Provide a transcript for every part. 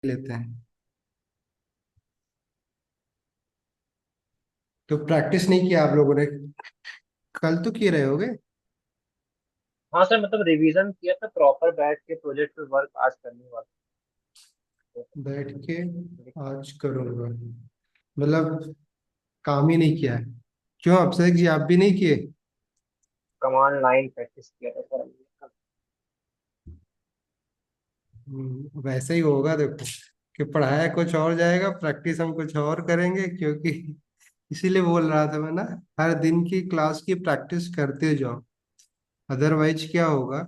लेते हैं। तो प्रैक्टिस नहीं किया आप लोगों ने? कल तो किए रहे होगे। हाँ सर, मतलब रिवीजन किया था प्रॉपर, बैठ के प्रोजेक्ट पे वर्क आज करने वाला बैठ के था। आज करूंगा मतलब काम ही नहीं किया है? क्यों अभिषेक जी, आप भी नहीं किए? कमांड लाइन प्रैक्टिस किया था सर हमने। वैसे ही होगा देखो, कि पढ़ाया कुछ और जाएगा, प्रैक्टिस हम कुछ और करेंगे, क्योंकि इसीलिए बोल रहा था मैं ना, हर दिन की क्लास की प्रैक्टिस करते जाओ। अदरवाइज क्या होगा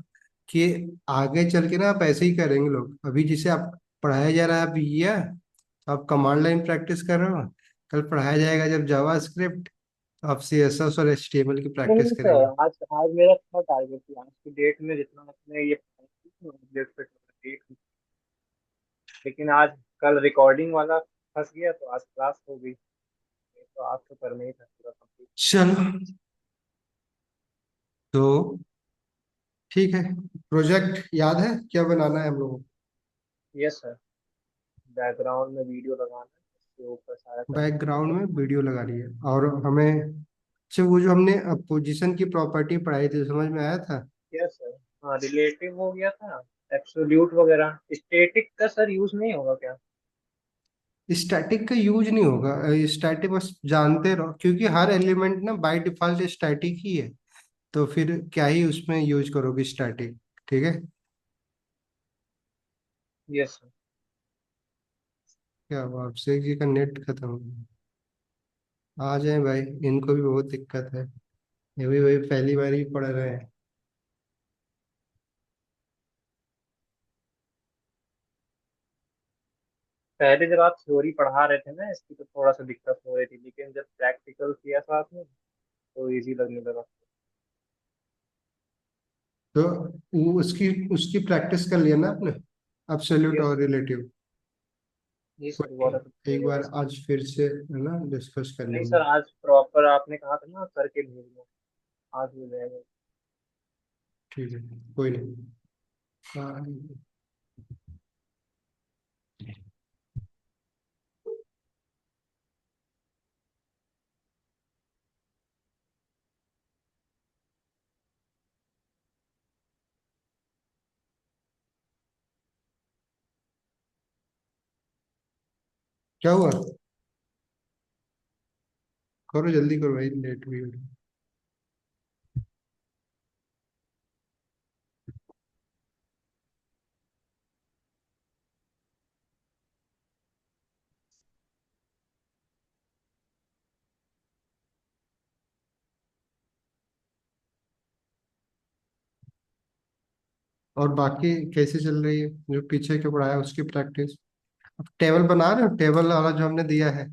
कि आगे चल के ना आप ऐसे ही करेंगे लोग। अभी जिसे आप पढ़ाया जा रहा है, आप ये आप कमांड लाइन प्रैक्टिस कर रहे हो, कल पढ़ाया जाएगा जब जावा स्क्रिप्ट, तो आप CSS और HTML की नहीं प्रैक्टिस नहीं करेंगे। सर, आज आज मेरा था टारगेट कि आज की डेट में जितना अपने ये अपडेट पे डेट, लेकिन आज कल रिकॉर्डिंग वाला फंस गया तो आज क्लास हो गई। तो आज तो करना ही था पूरा कंप्लीट। चलो, तो ठीक है। प्रोजेक्ट याद है क्या बनाना है हम लोगों को? यस सर, बैकग्राउंड में वीडियो लगाना है, उसके ऊपर सारा करना बैकग्राउंड है। में वीडियो लगा रही है, और हमें अच्छा, वो जो हमने पोजीशन की प्रॉपर्टी पढ़ाई थी, समझ में आया था? Yes sir. हाँ, रिलेटिव हो गया था, एब्सोल्यूट वगैरह। स्टैटिक का सर यूज नहीं होगा क्या? स्टैटिक का यूज नहीं होगा। स्टैटिक बस जानते रहो, क्योंकि हर एलिमेंट ना बाय डिफॉल्ट स्टैटिक ही है। तो फिर क्या ही उसमें यूज करोगे स्टैटिक। ठीक है। Yes sir. क्या हुआ, अभिषेक जी का नेट खत्म हो गया? आ जाए भाई, इनको भी बहुत दिक्कत है। ये भी वही पहली बार ही पढ़ रहे हैं। पहले जब आप थ्योरी पढ़ा रहे थे ना इसकी, तो थोड़ा सा दिक्कत हो रही थी, लेकिन जब प्रैक्टिकल किया साथ में तो इजी लगने लगा। तो वो उसकी उसकी प्रैक्टिस कर लिया ना आपने, एब्सोल्यूट यस और सर। रिलेटिव? जी कोई सर, बहुत नहीं, अच्छी एक हो बार जाएगा। आज फिर से है ना डिस्कस कर नहीं लेंगे। सर, आज प्रॉपर आपने कहा था ना करके भेजना, आज हो जाएगा। ठीक है, कोई नहीं। हाँ, क्या हुआ? करो जल्दी करो भाई, लेट भी हो रही है। और बाकी कैसे चल रही है जो पीछे के पढ़ाया उसकी प्रैक्टिस? अब टेबल बना रहे हो, टेबल वाला जो हमने दिया है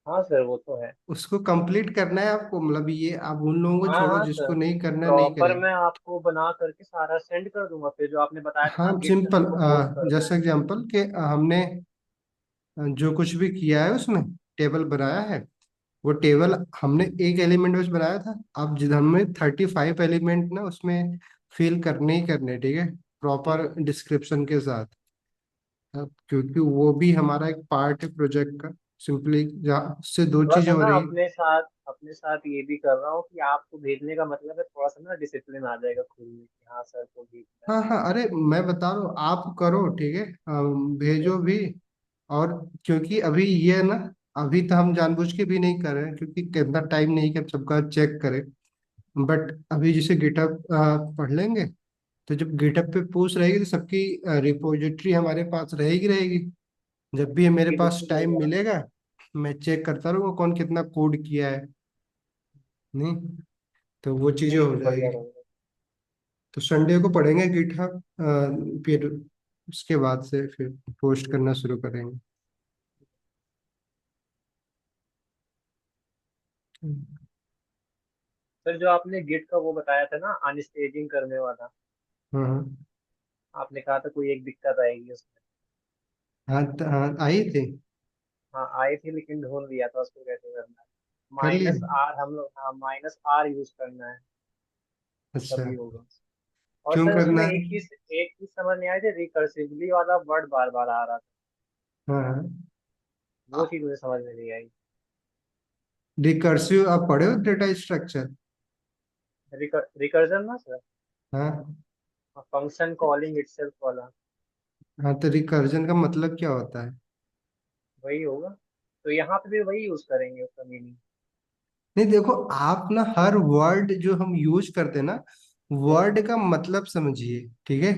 हाँ सर, वो तो है। उसको कंप्लीट करना है आपको। मतलब ये आप उन लोगों को हाँ छोड़ो हाँ जिसको सर, नहीं करना, नहीं प्रॉपर करेंगे। मैं आपको बना करके सारा सेंड कर दूंगा, फिर जो आपने बताया था हाँ ना गिट पे सिंपल, सबको पोस्ट कर जैसे देना। एग्जांपल के हमने जो कुछ भी किया है उसमें टेबल बनाया है, वो टेबल हमने एक एलिमेंट बस बनाया था। अब जिधर हमें 35 एलिमेंट ना उसमें फिल करने ही करने, ठीक है, प्रॉपर डिस्क्रिप्शन के साथ। अब क्योंकि वो भी हमारा एक पार्ट है प्रोजेक्ट का, सिंपली जहाँ उससे दो थोड़ा चीजें सा हो ना रही है। अपने साथ ये भी कर रहा हूँ कि आपको भेजने का मतलब है, थोड़ा सा ना डिसिप्लिन आ जाएगा खुद में कि हाँ सर को भेजना है। हाँ हाँ, अरे मैं बता रहा हूँ, आप करो ठीक है, भेजो भी। और क्योंकि अभी ये है ना, अभी तो हम जानबूझ के भी नहीं कर रहे हैं, क्योंकि कितना टाइम नहीं कि हम सबका चेक करें। बट अभी जैसे गिटहब पढ़ लेंगे, तो जब गिटहब पे पोस्ट रहेगी तो सबकी रिपोजिटरी हमारे पास रहेगी रहेगी। जब भी मेरे ये पास दिक्कत टाइम होगा। मिलेगा, मैं चेक करता रहूँगा कौन कितना कोड किया है। नहीं, तो वो चीज़ें नहीं हो तो बढ़िया जाएगी। रहेगा। तो संडे को पढ़ेंगे गिटहब, फिर उसके बाद से फिर पोस्ट करना शुरू करेंगे। सर, जो आपने गिट का वो बताया था ना अनस्टेजिंग करने वाला, हाँ हाँ आपने कहा था कोई एक दिक्कत आएगी उसमें। हाँ, हाँ आई थी। हाँ आई थी, लेकिन ढूंढ लिया था उसको कैसे करना है। कर लिए। माइनस आर हम लोग, हाँ माइनस आर यूज करना है, अच्छा, तभी होगा। और क्यों सर करना उसमें है? एक चीज समझ नहीं आई थी, रिकर्सिवली वाला वर्ड बार बार आ रहा था। हाँ हाँ। वो चीज मुझे समझ में नहीं आई। रिकर्सिव आप पढ़े हो डेटा स्ट्रक्चर? रिकर्जन ना सर? हाँ फंक्शन कॉलिंग इटसेल्फ वाला। हाँ। तो रिकर्जन का मतलब क्या होता है? वही होगा। तो यहाँ पे भी वही यूज करेंगे उसका मीनिंग। नहीं देखो, आप ना हर वर्ड जो हम यूज करते हैं ना, यस। वर्ड का मतलब समझिए, ठीक है?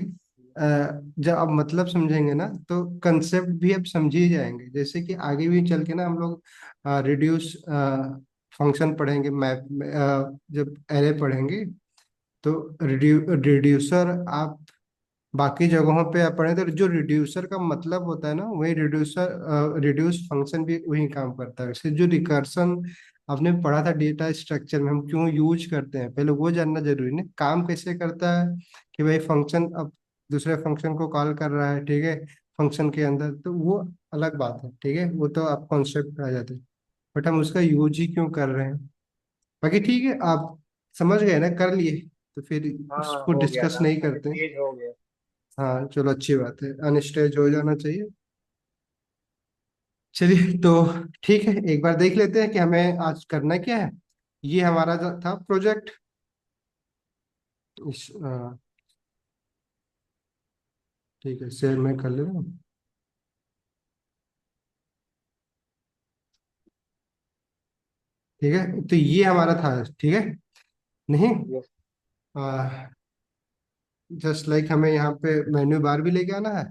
जब आप मतलब समझेंगे ना तो कंसेप्ट भी आप समझ ही जाएंगे। जैसे कि आगे भी चल के ना हम लोग रिड्यूस फंक्शन पढ़ेंगे, मैप, जब एरे पढ़ेंगे तो रिड्यूसर आप बाकी जगहों पे आप पढ़े तो जो रिड्यूसर का मतलब होता है ना, वही रिड्यूस फंक्शन भी वही काम करता है। वैसे जो रिकर्सन आपने पढ़ा था डेटा स्ट्रक्चर में, हम क्यों यूज करते हैं पहले वो जानना जरूरी नहीं, काम कैसे करता है कि भाई फंक्शन अब दूसरे फंक्शन को कॉल कर रहा है, ठीक है, फंक्शन के अंदर, तो वो अलग बात है, ठीक है, वो तो आप कॉन्सेप्ट आ जाते हैं। बट हम उसका यूज ही क्यों कर रहे हैं? बाकी ठीक है, आप समझ गए ना, कर लिए, तो फिर हाँ इसको हो गया डिस्कस था, नहीं काफी करते। तेज हो गया। हाँ चलो, अच्छी बात है, अनस्टेज हो जाना चाहिए। चलिए तो ठीक है, एक बार देख लेते हैं कि हमें आज करना क्या है। ये हमारा जो था प्रोजेक्ट, ठीक है, शेयर मैं कर ले रहा हूँ। ठीक है, तो ये हमारा था, ठीक है, नहीं, यस। जस्ट लाइक हमें यहाँ पे मेन्यू बार भी लेके आना है,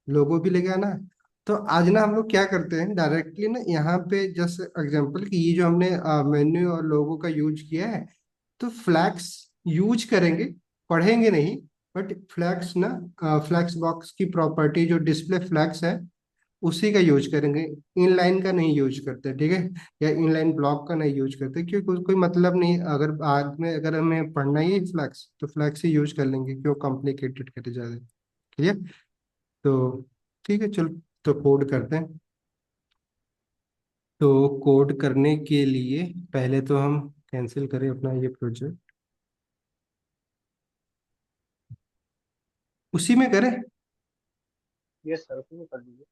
लोगो भी लेके आना है। तो आज ना हम लोग क्या करते हैं डायरेक्टली ना, यहाँ पे जस्ट एग्जांपल कि ये जो हमने मेन्यू और लोगो का यूज किया है, तो फ्लैक्स यूज करेंगे, पढ़ेंगे नहीं। बट फ्लैक्स ना, फ्लैक्स बॉक्स की प्रॉपर्टी जो डिस्प्ले फ्लैक्स है उसी का यूज करेंगे, इनलाइन का नहीं यूज करते, ठीक है, या इनलाइन ब्लॉक का नहीं यूज करते, क्योंकि कोई मतलब नहीं। अगर बाद में अगर हमें पढ़ना ही फ्लैक्स तो फ्लैक्स ही यूज कर लेंगे, क्यों कॉम्प्लिकेटेड करे ज्यादा। क्लियर? तो ठीक है, चलो, तो कोड करते हैं। तो कोड करने के लिए पहले तो हम कैंसिल करें अपना ये प्रोजेक्ट, उसी में करें यस सर, उसमें कर दीजिए।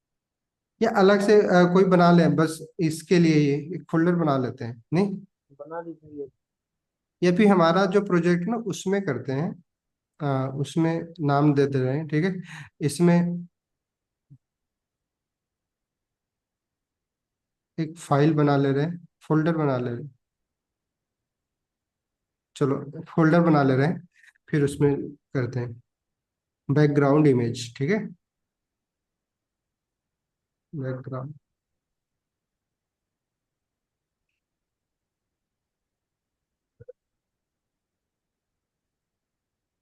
या अलग से कोई बना लें, बस इसके लिए ये एक फोल्डर बना लेते हैं, नहीं? बना दीजिए। या फिर हमारा जो प्रोजेक्ट ना उसमें करते हैं, उसमें नाम दे दे रहे हैं, ठीक है, इसमें एक फाइल बना ले रहे हैं, फोल्डर बना ले रहे हैं, चलो फोल्डर बना ले रहे हैं, फिर उसमें करते हैं बैकग्राउंड इमेज, ठीक है, बैकग्राउंड,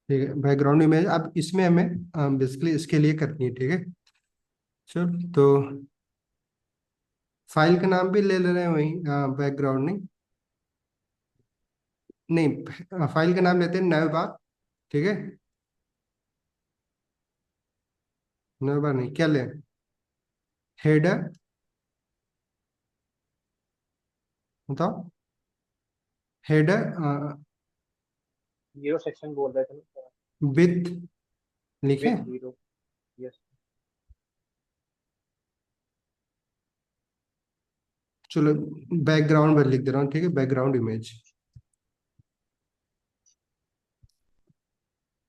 ठीक है, बैकग्राउंड इमेज। अब इसमें हमें बेसिकली इसके लिए करनी है, ठीक है। चलो तो फाइल का नाम भी ले ले रहे हैं वही, बैकग्राउंड नहीं, नहीं, फाइल का नाम लेते हैं नवबा, ठीक है, नवबा नहीं, क्या लें, हेडर, बताओ, हेडर जीरो सेक्शन बोल रहे थे ना? विथ लिखे, विथ जीरो। यस। चलो बैकग्राउंड पर लिख दे रहा हूँ, ठीक है, background image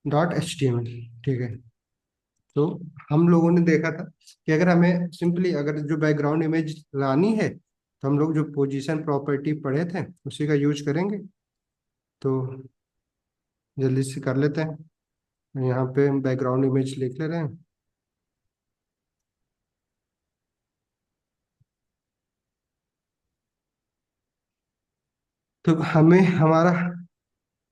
dot H T M L, ठीक है। तो हम लोगों ने देखा था कि अगर हमें सिंपली अगर जो बैकग्राउंड इमेज लानी है तो हम लोग जो पोजीशन प्रॉपर्टी पढ़े थे उसी का यूज करेंगे। तो जल्दी से कर लेते हैं, यहाँ पे बैकग्राउंड इमेज लिख ले रहे हैं। तो हमें हमारा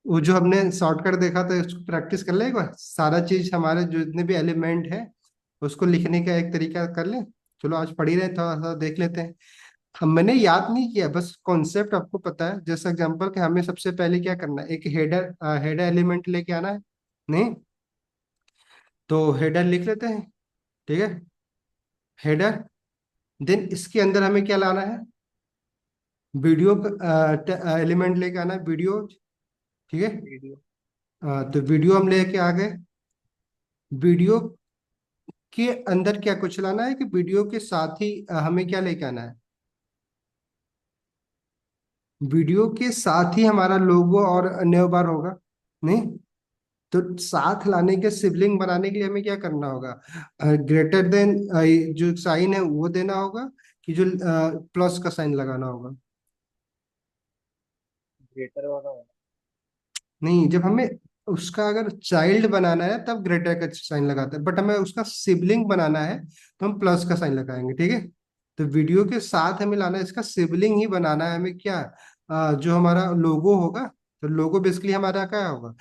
वो जो हमने शॉर्टकट देखा था उसको प्रैक्टिस कर ले एक बार, सारा चीज हमारे जो जितने भी एलिमेंट है उसको लिखने का एक तरीका कर ले। चलो आज पढ़ ही रहे, थोड़ा सा देख लेते हैं। मैंने याद नहीं किया, बस कॉन्सेप्ट आपको पता है। जैसे एग्जांपल कि हमें सबसे पहले क्या करना है, एक हेडर हेडर एलिमेंट लेके आना है, नहीं? तो हेडर लिख लेते हैं, ठीक है, हेडर। देन इसके अंदर हमें क्या लाना है, वीडियो एलिमेंट लेके आना है, वीडियो, ठीक है। वीडियो। तो वीडियो हम लेके आ गए। वीडियो के अंदर क्या कुछ लाना है कि वीडियो के साथ ही हमें क्या लेके आना है? वीडियो के साथ ही हमारा लोगो और न्यू बार होगा, नहीं? तो साथ लाने के सिबलिंग बनाने के लिए हमें क्या करना होगा? ग्रेटर देन जो साइन है वो देना होगा, कि जो प्लस का साइन लगाना होगा? ग्रेटर वाला होगा। नहीं, जब हमें उसका अगर चाइल्ड बनाना है तब ग्रेटर का साइन लगाते हैं, बट हमें उसका सिबलिंग बनाना है तो हम प्लस का साइन लगाएंगे, ठीक है? तो वीडियो के साथ हमें लाना है, इसका सिबलिंग ही बनाना है हमें, क्या? जो हमारा लोगो होगा, तो लोगो बेसिकली हमारा क्या होगा?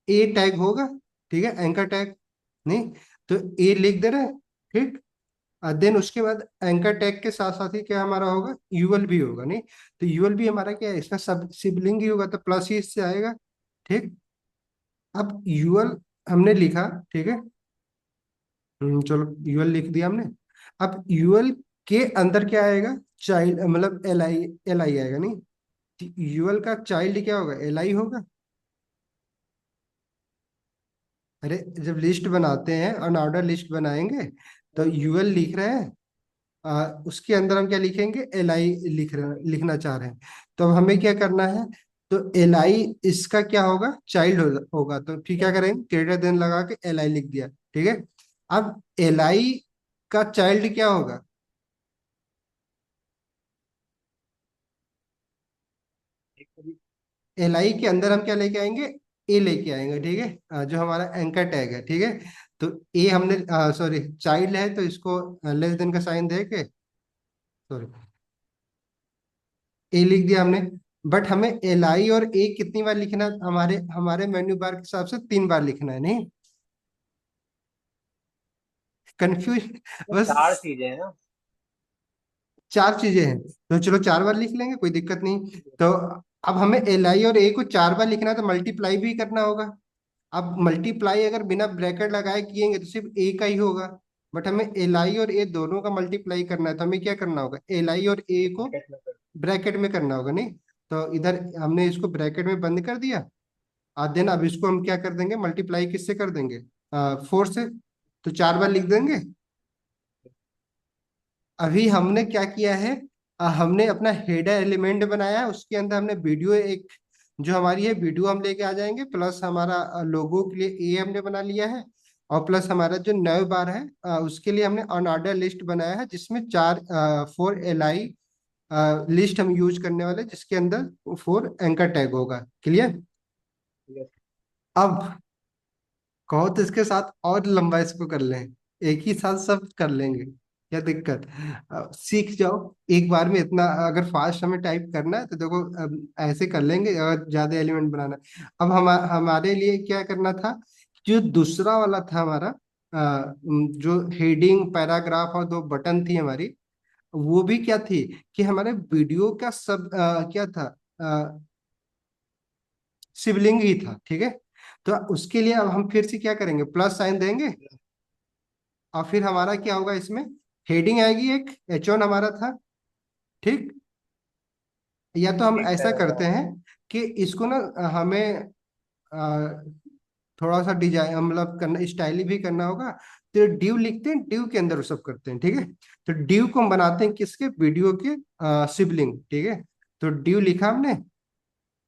ए टैग होगा, ठीक है, एंकर टैग, नहीं? तो ए लिख दे रहे हैं, ठीक। देन उसके बाद एंकर टैग के साथ साथ ही क्या हमारा होगा? यूएल भी होगा, नहीं? तो यूएल भी हमारा क्या है? इसका सब सिबलिंग ही होगा, तो प्लस ही इससे आएगा, ठीक। अब यूएल हमने लिखा, ठीक है। चलो यूएल लिख दिया हमने। अब यूएल के अंदर क्या आएगा? चाइल्ड, मतलब एल आई, एल आई आएगा, नहीं? यूएल का चाइल्ड क्या होगा? एल आई होगा। अरे जब लिस्ट बनाते हैं, अनऑर्डर लिस्ट बनाएंगे, तो यूएल लिख रहे हैं, उसके अंदर हम क्या लिखेंगे? एल आई लिखना चाह रहे हैं। तो अब हमें क्या करना है? तो एल आई इसका क्या होगा? चाइल्ड होगा, तो फिर क्या करेंगे? ग्रेटर देन लगा के एल आई लिख दिया, ठीक है। अब एल आई का चाइल्ड क्या होगा? एल आई के अंदर हम क्या लेके आएंगे? ए लेके आएंगे, ठीक है। जो हमारा एंकर टैग है, ठीक है। तो ए हमने, सॉरी, चाइल्ड है तो इसको लेस देन का साइन दे के, सॉरी, ए लिख दिया हमने। बट हमें एल आई और ए कितनी बार लिखना है? हमारे हमारे मेन्यू बार के हिसाब से 3 बार लिखना है, नहीं? कंफ्यूज, वो बस। चार चीजें हैं ना। 4 चीजें हैं, तो चलो 4 बार लिख लेंगे, कोई दिक्कत नहीं। तो अब हमें एल आई और ए को 4 बार लिखना है, तो मल्टीप्लाई भी करना होगा। अब मल्टीप्लाई अगर बिना ब्रैकेट लगाए किएंगे तो सिर्फ ए का ही होगा। बट हमें एल आई और ए दोनों का मल्टीप्लाई करना है, तो हमें क्या करना होगा? एल आई और ए को ब्रैकेट में कर। ब्रैकेट में करना होगा, नहीं? तो इधर हमने इसको ब्रैकेट में बंद कर दिया। और देन अब इसको हम क्या कर देंगे? मल्टीप्लाई किससे कर देंगे? 4 से। तो 4 बार लिख देंगे। अभी हमने क्या किया है? हमने अपना हेडर एलिमेंट बनाया है, उसके अंदर हमने वीडियो एक, जो हमारी है वीडियो, हम लेके आ जाएंगे, प्लस हमारा लोगो के लिए ए हमने बना लिया है। और प्लस हमारा जो नए बार है, उसके लिए हमने अनऑर्डर लिस्ट बनाया है, जिसमें 4 4 एल आई लिस्ट हम यूज करने वाले हैं, जिसके अंदर 4 एंकर टैग होगा। क्लियर? Yes, अब कहो तो इसके साथ और लंबा इसको कर लें, एक ही साथ सब कर लेंगे, क्या दिक्कत? सीख जाओ एक बार में इतना। अगर फास्ट हमें टाइप करना है तो देखो, ऐसे कर लेंगे, अगर ज्यादा एलिमेंट बनाना है। अब हमारे लिए क्या करना था? जो दूसरा वाला था हमारा, जो हेडिंग, पैराग्राफ और 2 बटन थी हमारी, वो भी क्या थी? कि हमारे वीडियो का सब क्या था? शिवलिंग ही था, ठीक है। तो उसके लिए अब हम फिर से क्या करेंगे? प्लस साइन देंगे। और फिर हमारा क्या होगा इसमें? हेडिंग आएगी, एक H1 हमारा था, ठीक। या तो हम एक ऐसा करते पैराग्राफ। हैं कि इसको ना, हमें अ, थोड़ा सा डिजाइन, मतलब करना, स्टाइली भी करना होगा। तो डिव लिखते हैं, डिव के अंदर वो सब करते हैं, ठीक है। तो डिव को हम बनाते हैं किसके? वीडियो के सिबलिंग, ठीक है। तो डिव लिखा हमने।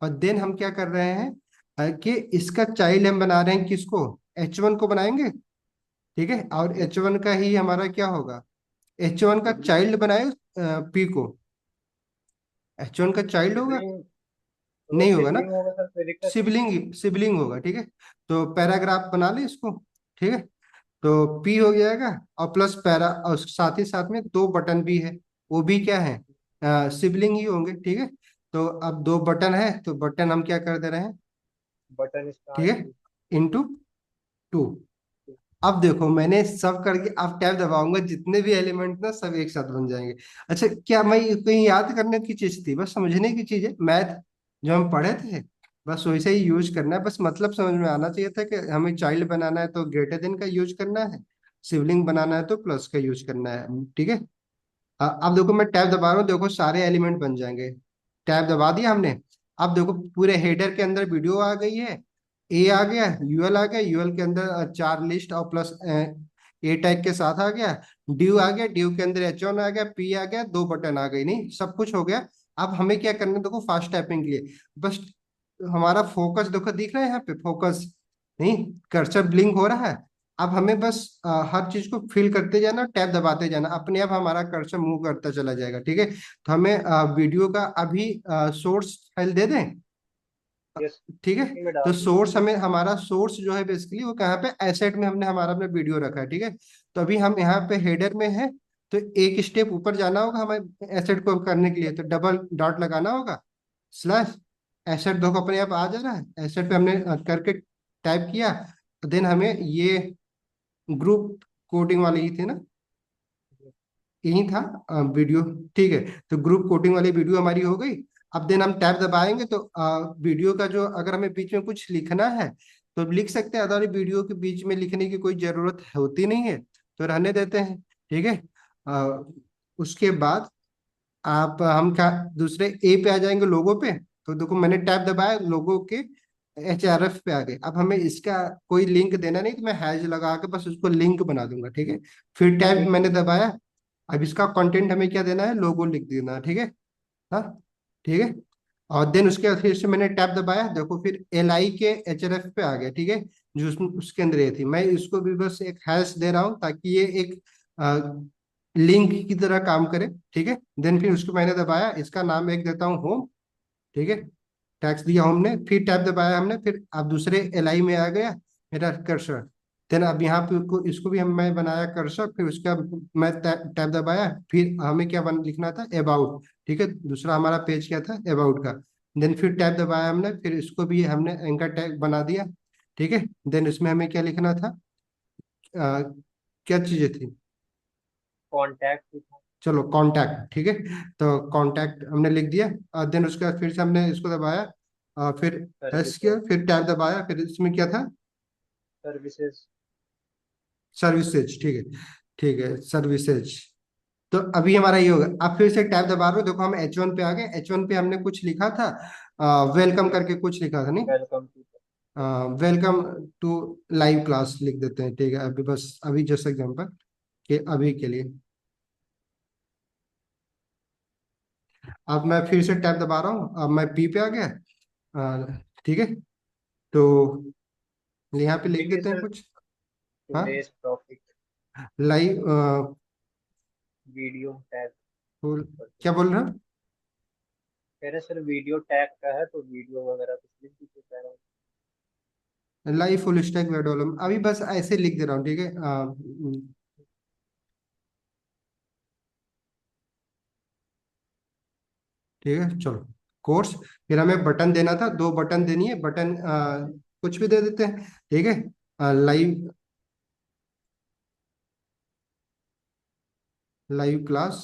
और देन हम क्या कर रहे हैं? कि इसका चाइल्ड हम बना रहे हैं, किसको? H1 को बनाएंगे, ठीक है। और H1 का ही हमारा क्या होगा? H1 का सिबलिंग। चाइल्ड बनाए पी को। H1 का चाइल्ड होगा? सिबलिंग। तो वो नहीं होगा ना? सिबलिंग होगा सर, कोई दिक्कत है? सिबलिंग, सिबलिंग होगा, ठीक है। तो पैराग्राफ बना ले इसको, ठीक है। तो पी हो जाएगा। और प्लस पैरा, और साथ ही साथ में 2 बटन भी है, वो भी क्या है? सिबलिंग ही होंगे, ठीक है। तो अब 2 बटन है, तो बटन हम क्या कर दे रहे हैं? बटन ठीक स्टार्ट। है, *2। अब देखो मैंने सब करके, अब टैब दबाऊंगा, जितने भी एलिमेंट ना सब एक साथ बन जाएंगे। अच्छा, क्या मैं कहीं याद करने की चीज थी? बस समझने की चीज है, मैथ जो हम पढ़े थे, बस वैसे ही यूज करना है। बस मतलब समझ में आना चाहिए था कि हमें चाइल्ड बनाना है तो ग्रेटर देन का यूज करना है, सिबलिंग बनाना है तो प्लस का यूज करना है, ठीक है। अब देखो मैं टैब दबा रहा हूँ, देखो सारे एलिमेंट बन जाएंगे। टैब दबा दिया हमने। अब देखो पूरे हेडर के अंदर वीडियो आ गई है, ए आ गया, यूएल आ गया, यूएल के अंदर चार लिस्ट और प्लस ए टैग के साथ आ गया। ड्यू आ गया, ड्यू के अंदर एच वन आ गया, पी आ गया, दो बटन आ गई, नहीं सब कुछ हो गया। अब हमें क्या करना है, देखो फास्ट टाइपिंग के लिए बस हमारा फोकस देखो दिख रहा है यहाँ पे फोकस, नहीं कर्सर ब्लिंक हो रहा है। अब हमें बस हर चीज को फिल करते जाना, टैब दबाते जाना, अपने आप हमारा कर्सर मूव करता चला जाएगा, ठीक है। तो हमें वीडियो का अभी सोर्स फाइल दे दें, यस, ठीक है। उसी में तो डाल दीजिए। सोर्स हमें, हमारा सोर्स जो है बेसिकली वो कहाँ पे एसेट में हमने हमारा अपना वीडियो रखा है, ठीक है। तो अभी हम यहाँ पे हेडर में है, तो एक स्टेप ऊपर जाना होगा हमें एसेट को करने के लिए, तो डबल डॉट लगाना होगा, स्लैश एसेट देखो अपने आप आ जा रहा है, एसेट पे हमने करके टाइप किया। देन हमें ये ग्रुप कोडिंग वाली ही थी ना, यही था वीडियो, ठीक है। तो ग्रुप कोडिंग वाली वीडियो हमारी हो गई। अब देन हम टैब दबाएंगे तो वीडियो का जो अगर हमें बीच में कुछ लिखना है तो लिख सकते हैं, अदर वीडियो के बीच में लिखने की कोई जरूरत होती नहीं है, तो रहने देते हैं, ठीक है। अ, उसके बाद आप हम क्या दूसरे ए पे आ जाएंगे, लोगो पे। तो देखो मैंने टैब दबाया, लोगो के एच आर एफ पे आ गए। अब हमें इसका कोई लिंक देना नहीं, तो मैं हैश लगा के बस उसको लिंक बना दूंगा, ठीक है। फिर टैब ठीक मैंने है। दबाया, अब इसका कंटेंट हमें क्या देना है, लोगो लिख देना है, ठीक है। हाँ, ठीक है। और देन उसके बाद फिर से मैंने टैब दबाया, देखो फिर एल आई के एच एल एफ पे आ गया, ठीक है। जो उसमें उसके अंदर ये थी, मैं इसको भी बस एक हैश दे रहा हूँ ताकि ये एक लिंक की तरह काम करे, ठीक है। देन फिर उसको मैंने दबाया, इसका नाम एक देता हूँ होम, ठीक है। टैक्स दिया हमने, फिर टैब दबाया हमने, फिर अब दूसरे एल आई में आ गया मेरा कर्सर। देन अब यहाँ पे इसको भी हम मैं बनाया कर्सर, फिर उसका मैं टैब दबाया, फिर हमें क्या लिखना था, अबाउट, ठीक है। दूसरा हमारा पेज क्या था, अबाउट का। देन फिर टैब दबाया हमने, फिर इसको भी हमने एंकर टैग बना दिया, ठीक है। देन इसमें हमें क्या लिखना था, अ, क्या चीजें थी, कॉन्टैक्ट भी था। चलो कॉन्टैक्ट, ठीक है। तो कॉन्टैक्ट हमने लिख दिया, और देन उसके बाद फिर से हमने इसको दबाया, फिर एस किया, सर्विसेज। फिर टैब दबाया, फिर इसमें क्या था, सर्विसेज। सर्विसेज, ठीक है, ठीक है सर्विसेज। तो अभी हमारा ये होगा। अब फिर से टैब दबा रहे हो, देखो हम एच वन पे आ गए, एच वन पे हमने कुछ लिखा था, वेलकम करके कुछ लिखा था, नहीं welcome to. Welcome to live class लिख देते हैं, ठीक है। अभी बस अभी जस्ट एग्जाम्पल कि अभी के लिए। अब मैं फिर से टैब दबा रहा हूँ, अब मैं पी पे आ गया, ठीक है। तो यहाँ पे लिख देखिए देते हैं सर, कुछ। हाँ, today's topic, live video tag. क्या बोल रहे हो, कह रहे सर वीडियो टैग का है तो वीडियो वगैरह कुछ लिख दीजिए, कह रहा हूँ। Live full stack web development, अभी बस ऐसे लिख दे रहा हूँ, ठीक है। ठीक है, चलो कोर्स। फिर हमें बटन देना था, दो बटन देनी है, बटन कुछ भी दे देते हैं, ठीक है। लाइव, लाइव क्लास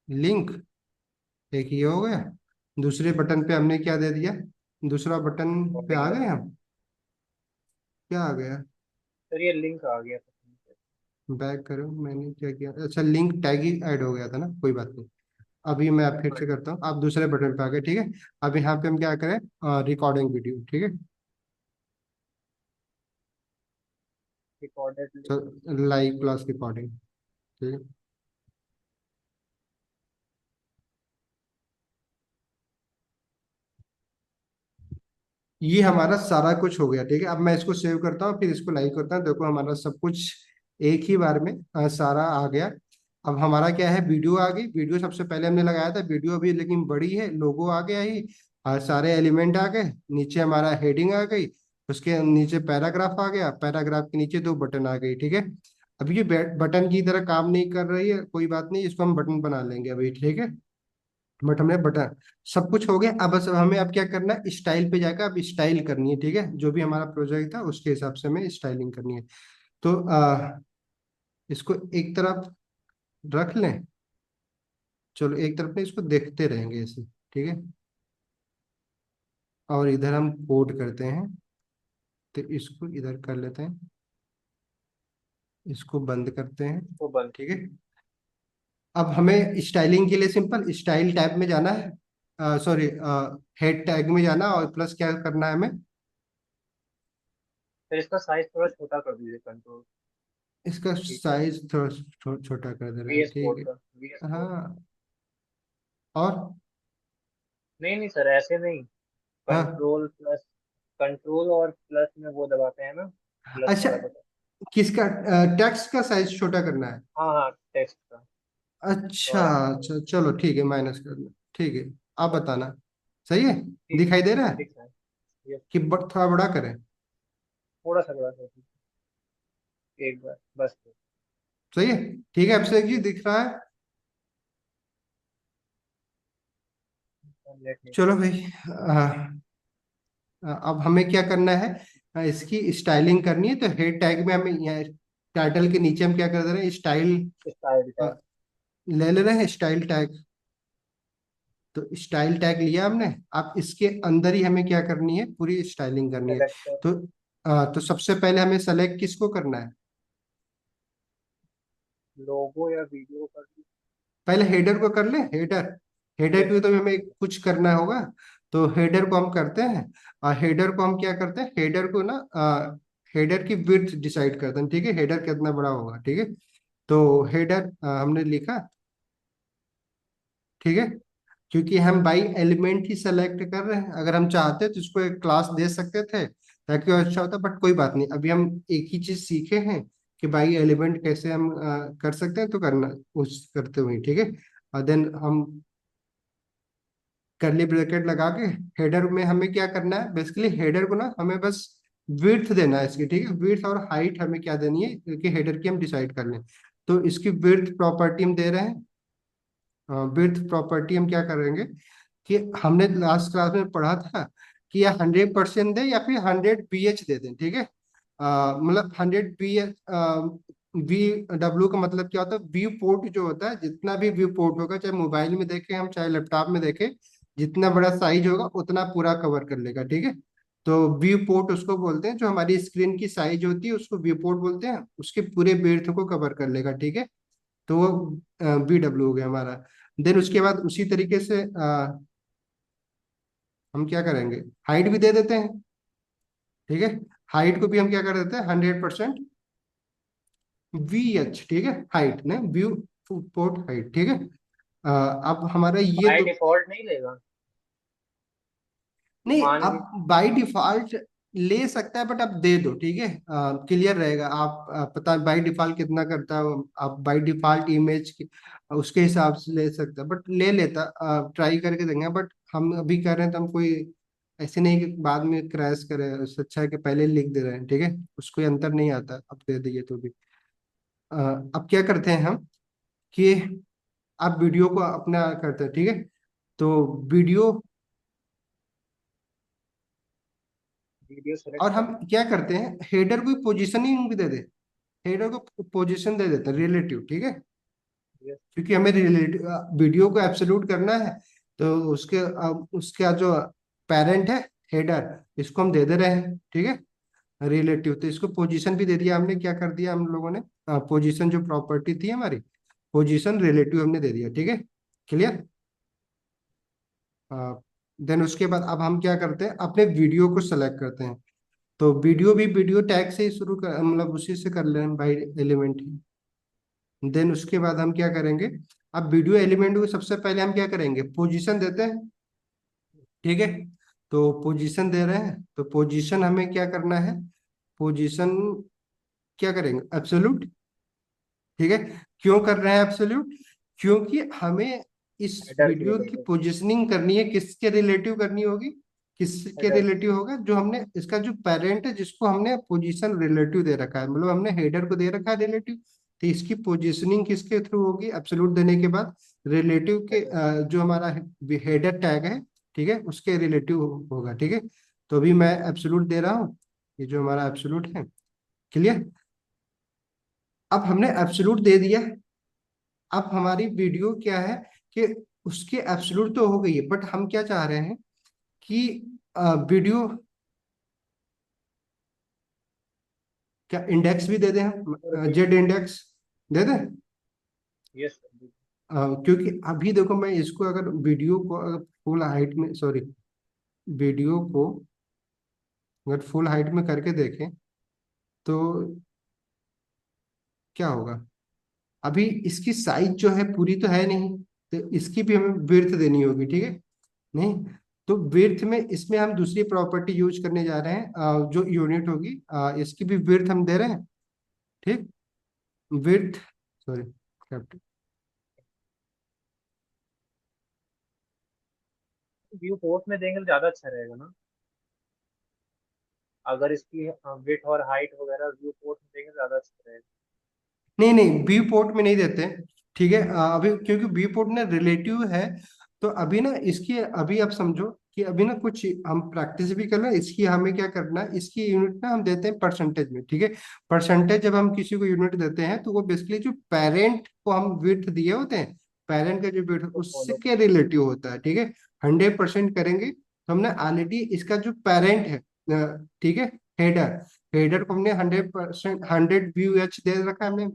लिंक, एक ये हो गया। दूसरे बटन पे हमने क्या दे दिया, दूसरा बटन पे रिकॉर्डिंग आ गए वाला। हम, क्या आ गया, सर ये लिंक आ गया था। बैक करो, मैंने क्या किया, अच्छा लिंक टैग ही ऐड हो गया था ना, कोई बात नहीं। अभी मैं आप फिर हाँ, से करता हूँ, आप दूसरे बटन पे आ गए, ठीक है। अब यहाँ पे हम क्या करें, रिकॉर्डिंग वीडियो, ठीक है। Recorded link. तो लाइव क्लास रिकॉर्डिंग, ठीक है। ये हमारा सारा कुछ हो गया, ठीक है। अब मैं इसको सेव करता हूँ, फिर इसको लाइव करता हूँ, देखो हमारा सब कुछ एक ही बार में सारा आ गया। अब हमारा क्या है, वीडियो आ गई, वीडियो सबसे पहले हमने लगाया था, वीडियो भी लेकिन बड़ी है, लोगो आ गया ही, और सारे एलिमेंट आ गए, नीचे हमारा हेडिंग आ गई, उसके नीचे पैराग्राफ आ गया, पैराग्राफ के नीचे दो बटन आ गई, ठीक है। अब ये बटन की तरह काम नहीं कर रही है, कोई बात नहीं, इसको हम बटन बना लेंगे अभी, ठीक है। बट हमने बटन सब कुछ हो गया। अब बस हमें अब क्या करना है, स्टाइल पे जाकर अब स्टाइल करनी है, ठीक है। जो भी हमारा प्रोजेक्ट था उसके हिसाब से हमें स्टाइलिंग करनी है। तो इसको एक तरफ रख लें, चलो एक तरफ में इसको देखते रहेंगे ऐसे, ठीक है। और इधर हम कोड करते हैं, तो इसको इधर कर लेते हैं, इसको बंद करते हैं, इसको बंद। ठीक है। अब हमें स्टाइलिंग के लिए सिंपल स्टाइल टैब में जाना है, सॉरी, हेड टैग में जाना और प्लस क्या करना है हमें? फिर इसका साइज थोड़ा छोटा कर दीजिए, कंट्रोल। इसका ठीक है। साइज थोड़ा छोटा कर दे रहे हैं, वी एस ठीक कोड है। का, वी एस कोड। हाँ। और? नहीं नहीं सर, ऐसे नहीं। हाँ। कंट्रोल प्लस, कंट्रोल और प्लस में वो दबाते हैं ना, प्लस अच्छा, वाला बटन। किसका? टेक्स्ट का साइज छोटा करना है? हाँ हाँ, टेक्स्ट का। अच्छा सॉरी। अच्छा, चलो ठीक है, माइनस कर लो, ठीक है। आप बताना। सही है? ठीक दिखाई दे रहा है, है दिख रहा है। ये कि थोड़ा बड़ा करें? थोड़ा सा बड़ा कर दीजिए, एक बार बस। सही है? ठीक है, अभिषेक जी ये दिख रहा है? नेट नहीं चलो चल भाई, अब हमें क्या करना है? इसकी स्टाइलिंग करनी है, तो हेड टैग में हमें यहाँ टाइटल के नीचे हम क्या कर दे रहे हैं, स्टाइल रहा, स्टाइल टैग। ले ले रहे हैं, स्टाइल टैग। तो स्टाइल टैग लिया हमने। अब इसके अंदर ही हमें क्या करनी है, पूरी स्टाइलिंग करनी है। सेलेक्टर। तो तो सबसे पहले हमें सेलेक्ट किसको करना है? लोगो या वीडियो कर दीजिए। पहले हेडर को कर ले, हेडर। Header yes. के लिए तो हमें कुछ करना होगा। तो हेडर को हम करते हैं। और हेडर को हम क्या करते हैं, हेडर को ना हेडर की विड्थ डिसाइड करते हैं, ठीक है, हेडर कितना बड़ा होगा, ठीक है। तो हेडर हमने लिखा, ठीक है। क्योंकि हम बाई एलिमेंट ही सेलेक्ट कर रहे हैं, अगर हम चाहते तो इसको एक क्लास दे सकते थे ताकि वो अच्छा होता, बट कोई बात नहीं, अभी हम एक ही चीज सीखे हैं कि बाई एलिमेंट कैसे हम कर सकते हैं, तो करना उस करते हुए, ठीक है। और देन हम करली ब्रैकेट लगा के हेडर में हमें क्या करना है, बेसिकली हेडर को ना हमें बस विड्थ देना है इसकी, ठीक है। विड्थ और हाइट हमें क्या देनी है, क्योंकि हेडर की हम डिसाइड कर लें। तो इसकी विड्थ प्रॉपर्टी हम दे रहे हैं। विड्थ प्रॉपर्टी हम क्या करेंगे कि हमने लास्ट क्लास में पढ़ा था कि या 100% दे या फिर 100 BH दे दें, ठीक है। मतलब 100 BH, वी डब्ल्यू का मतलब क्या होता है, व्यू पोर्ट जो होता है, जितना भी व्यू पोर्ट होगा, चाहे मोबाइल में देखें हम चाहे लैपटॉप में देखें, जितना बड़ा साइज होगा उतना पूरा कवर कर लेगा, ठीक है। तो व्यू पोर्ट उसको बोलते हैं, जो हमारी स्क्रीन की साइज होती है उसको व्यू पोर्ट बोलते हैं, उसके पूरे बेड्थ को कवर कर लेगा, ठीक है। तो वो BW हो गया हमारा। देन उसके बाद उसी तरीके से हम क्या करेंगे, हाइट भी दे देते हैं, ठीक है। हाइट को भी हम क्या कर देते हैं, 100% VH, ठीक है। हाइट ने व्यू पोर्ट हाइट, ठीक है। अब हमारा ये बाय दो, डिफॉल्ट नहीं लेगा। नहीं, मान ली। आप बाय डिफॉल्ट ले सकता है, बट आप दे दो, ठीक है। क्लियर रहेगा। आप पता बाय डिफॉल्ट कितना करता है, आप बाय डिफॉल्ट इमेज की उसके हिसाब से ले सकता है, बट ले लेता, ट्राई करके देंगे, बट हम अभी कर रहे हैं तो हम कोई ऐसे नहीं कि बाद में क्रैश करे, उससे अच्छा है कि पहले लिख दे रहे हैं, ठीक है। उसको अंतर नहीं आता, अब दे दिए तो भी। अब क्या करते हैं हम कि आप वीडियो को अपना करते हैं, ठीक है। तो वीडियो, वीडियो सेलेक्ट और कर हम लिया। क्या करते हैं, हेडर को पोजीशनिंग भी दे दे, हेडर को पोजीशन दे देते हैं रिलेटिव, ठीक है। यस। क्योंकि हमें रिलेटिव वीडियो को एब्सोल्यूट करना है, तो उसका जो पेरेंट है हेडर, इसको हम दे दे रहे हैं, ठीक है, रिलेटिव। तो इसको पोजीशन भी दे दिया हमने, क्या कर दिया हम लोगों ने, पोजीशन जो प्रॉपर्टी थी हमारी, पोजीशन रिलेटिव हमने दे दिया, ठीक है। क्लियर? देन उसके बाद अब हम क्या करते हैं, अपने वीडियो को सेलेक्ट करते हैं। तो वीडियो भी वीडियो टैग से ही शुरू कर, मतलब उसी से कर लें बाई एलिमेंट ही। देन उसके बाद हम क्या करेंगे, अब वीडियो एलिमेंट को सबसे पहले हम क्या करेंगे, पोजीशन देते हैं, ठीक है। तो पोजीशन दे रहे हैं, तो पोजीशन हमें क्या करना है, पोजीशन क्या करेंगे, एब्सोल्यूट, ठीक है। क्यों कर रहे हैं एब्सोल्यूट? क्योंकि हमें इस हेडर के वीडियो की रिलेटेड। पोजीशनिंग करनी है, किसके रिलेटिव करनी होगी, किसके हेडर। रिलेटिव होगा, जो हमने इसका जो पेरेंट है जिसको हमने पोजीशन रिलेटिव दे रखा है, मतलब हमने हेडर को दे रखा है रिलेटिव, तो इसकी पोजीशनिंग किसके थ्रू होगी, एब्सोल्यूट देने के बाद रिलेटिव के हेडर। जो हमारा हेडर टैग है, ठीक है, उसके रिलेटिव होगा, ठीक है। तो अभी मैं एब्सोल्यूट दे रहा हूँ, ये जो हमारा एब्सोल्यूट है। क्लियर? अब हमने एब्सोल्यूट दे दिया। अब हमारी वीडियो क्या है कि उसके एब्सोल्यूट तो हो गई है, बट हम क्या चाह रहे हैं कि वीडियो क्या इंडेक्स भी दे दें, हम और जेड इंडेक्स दे दें। यस। क्योंकि अभी देखो मैं इसको अगर वीडियो को अगर फुल हाइट में, सॉरी, वीडियो को अगर फुल हाइट में करके देखें तो क्या होगा। अभी इसकी साइज जो है पूरी तो है नहीं, तो इसकी भी हमें विड्थ देनी होगी, ठीक है। नहीं, तो विड्थ में इसमें हम दूसरी प्रॉपर्टी यूज करने जा रहे हैं, जो यूनिट होगी, इसकी भी विड्थ हम दे रहे हैं, ठीक। Width, sorry, capital. View port में देंगे तो ज्यादा अच्छा रहेगा ना, अगर इसकी विथ और हाइट वगैरह व्यू पोर्ट में देंगे तो ज्यादा अच्छा रहेगा। नहीं नहीं, बी पोर्ट में नहीं देते, ठीक है। अभी क्योंकि बी पोर्ट ना रिलेटिव है, तो अभी ना इसकी, अभी आप समझो कि अभी ना कुछ हम प्रैक्टिस भी कर रहे हैं इसकी। हमें क्या करना है, इसकी यूनिट ना हम देते हैं परसेंटेज में, ठीक है। परसेंटेज जब हम किसी को यूनिट देते हैं तो वो बेसिकली जो पेरेंट को हम विड्थ दिए होते हैं, पेरेंट का जो विड्थ तो फॉलो उसके रिलेटिव होता है, ठीक है। 100% करेंगे तो हमने ऑलरेडी इसका जो पेरेंट है, ठीक है, हेडर, हेडर को हमने 100%, 100 VH दे रखा है हमने,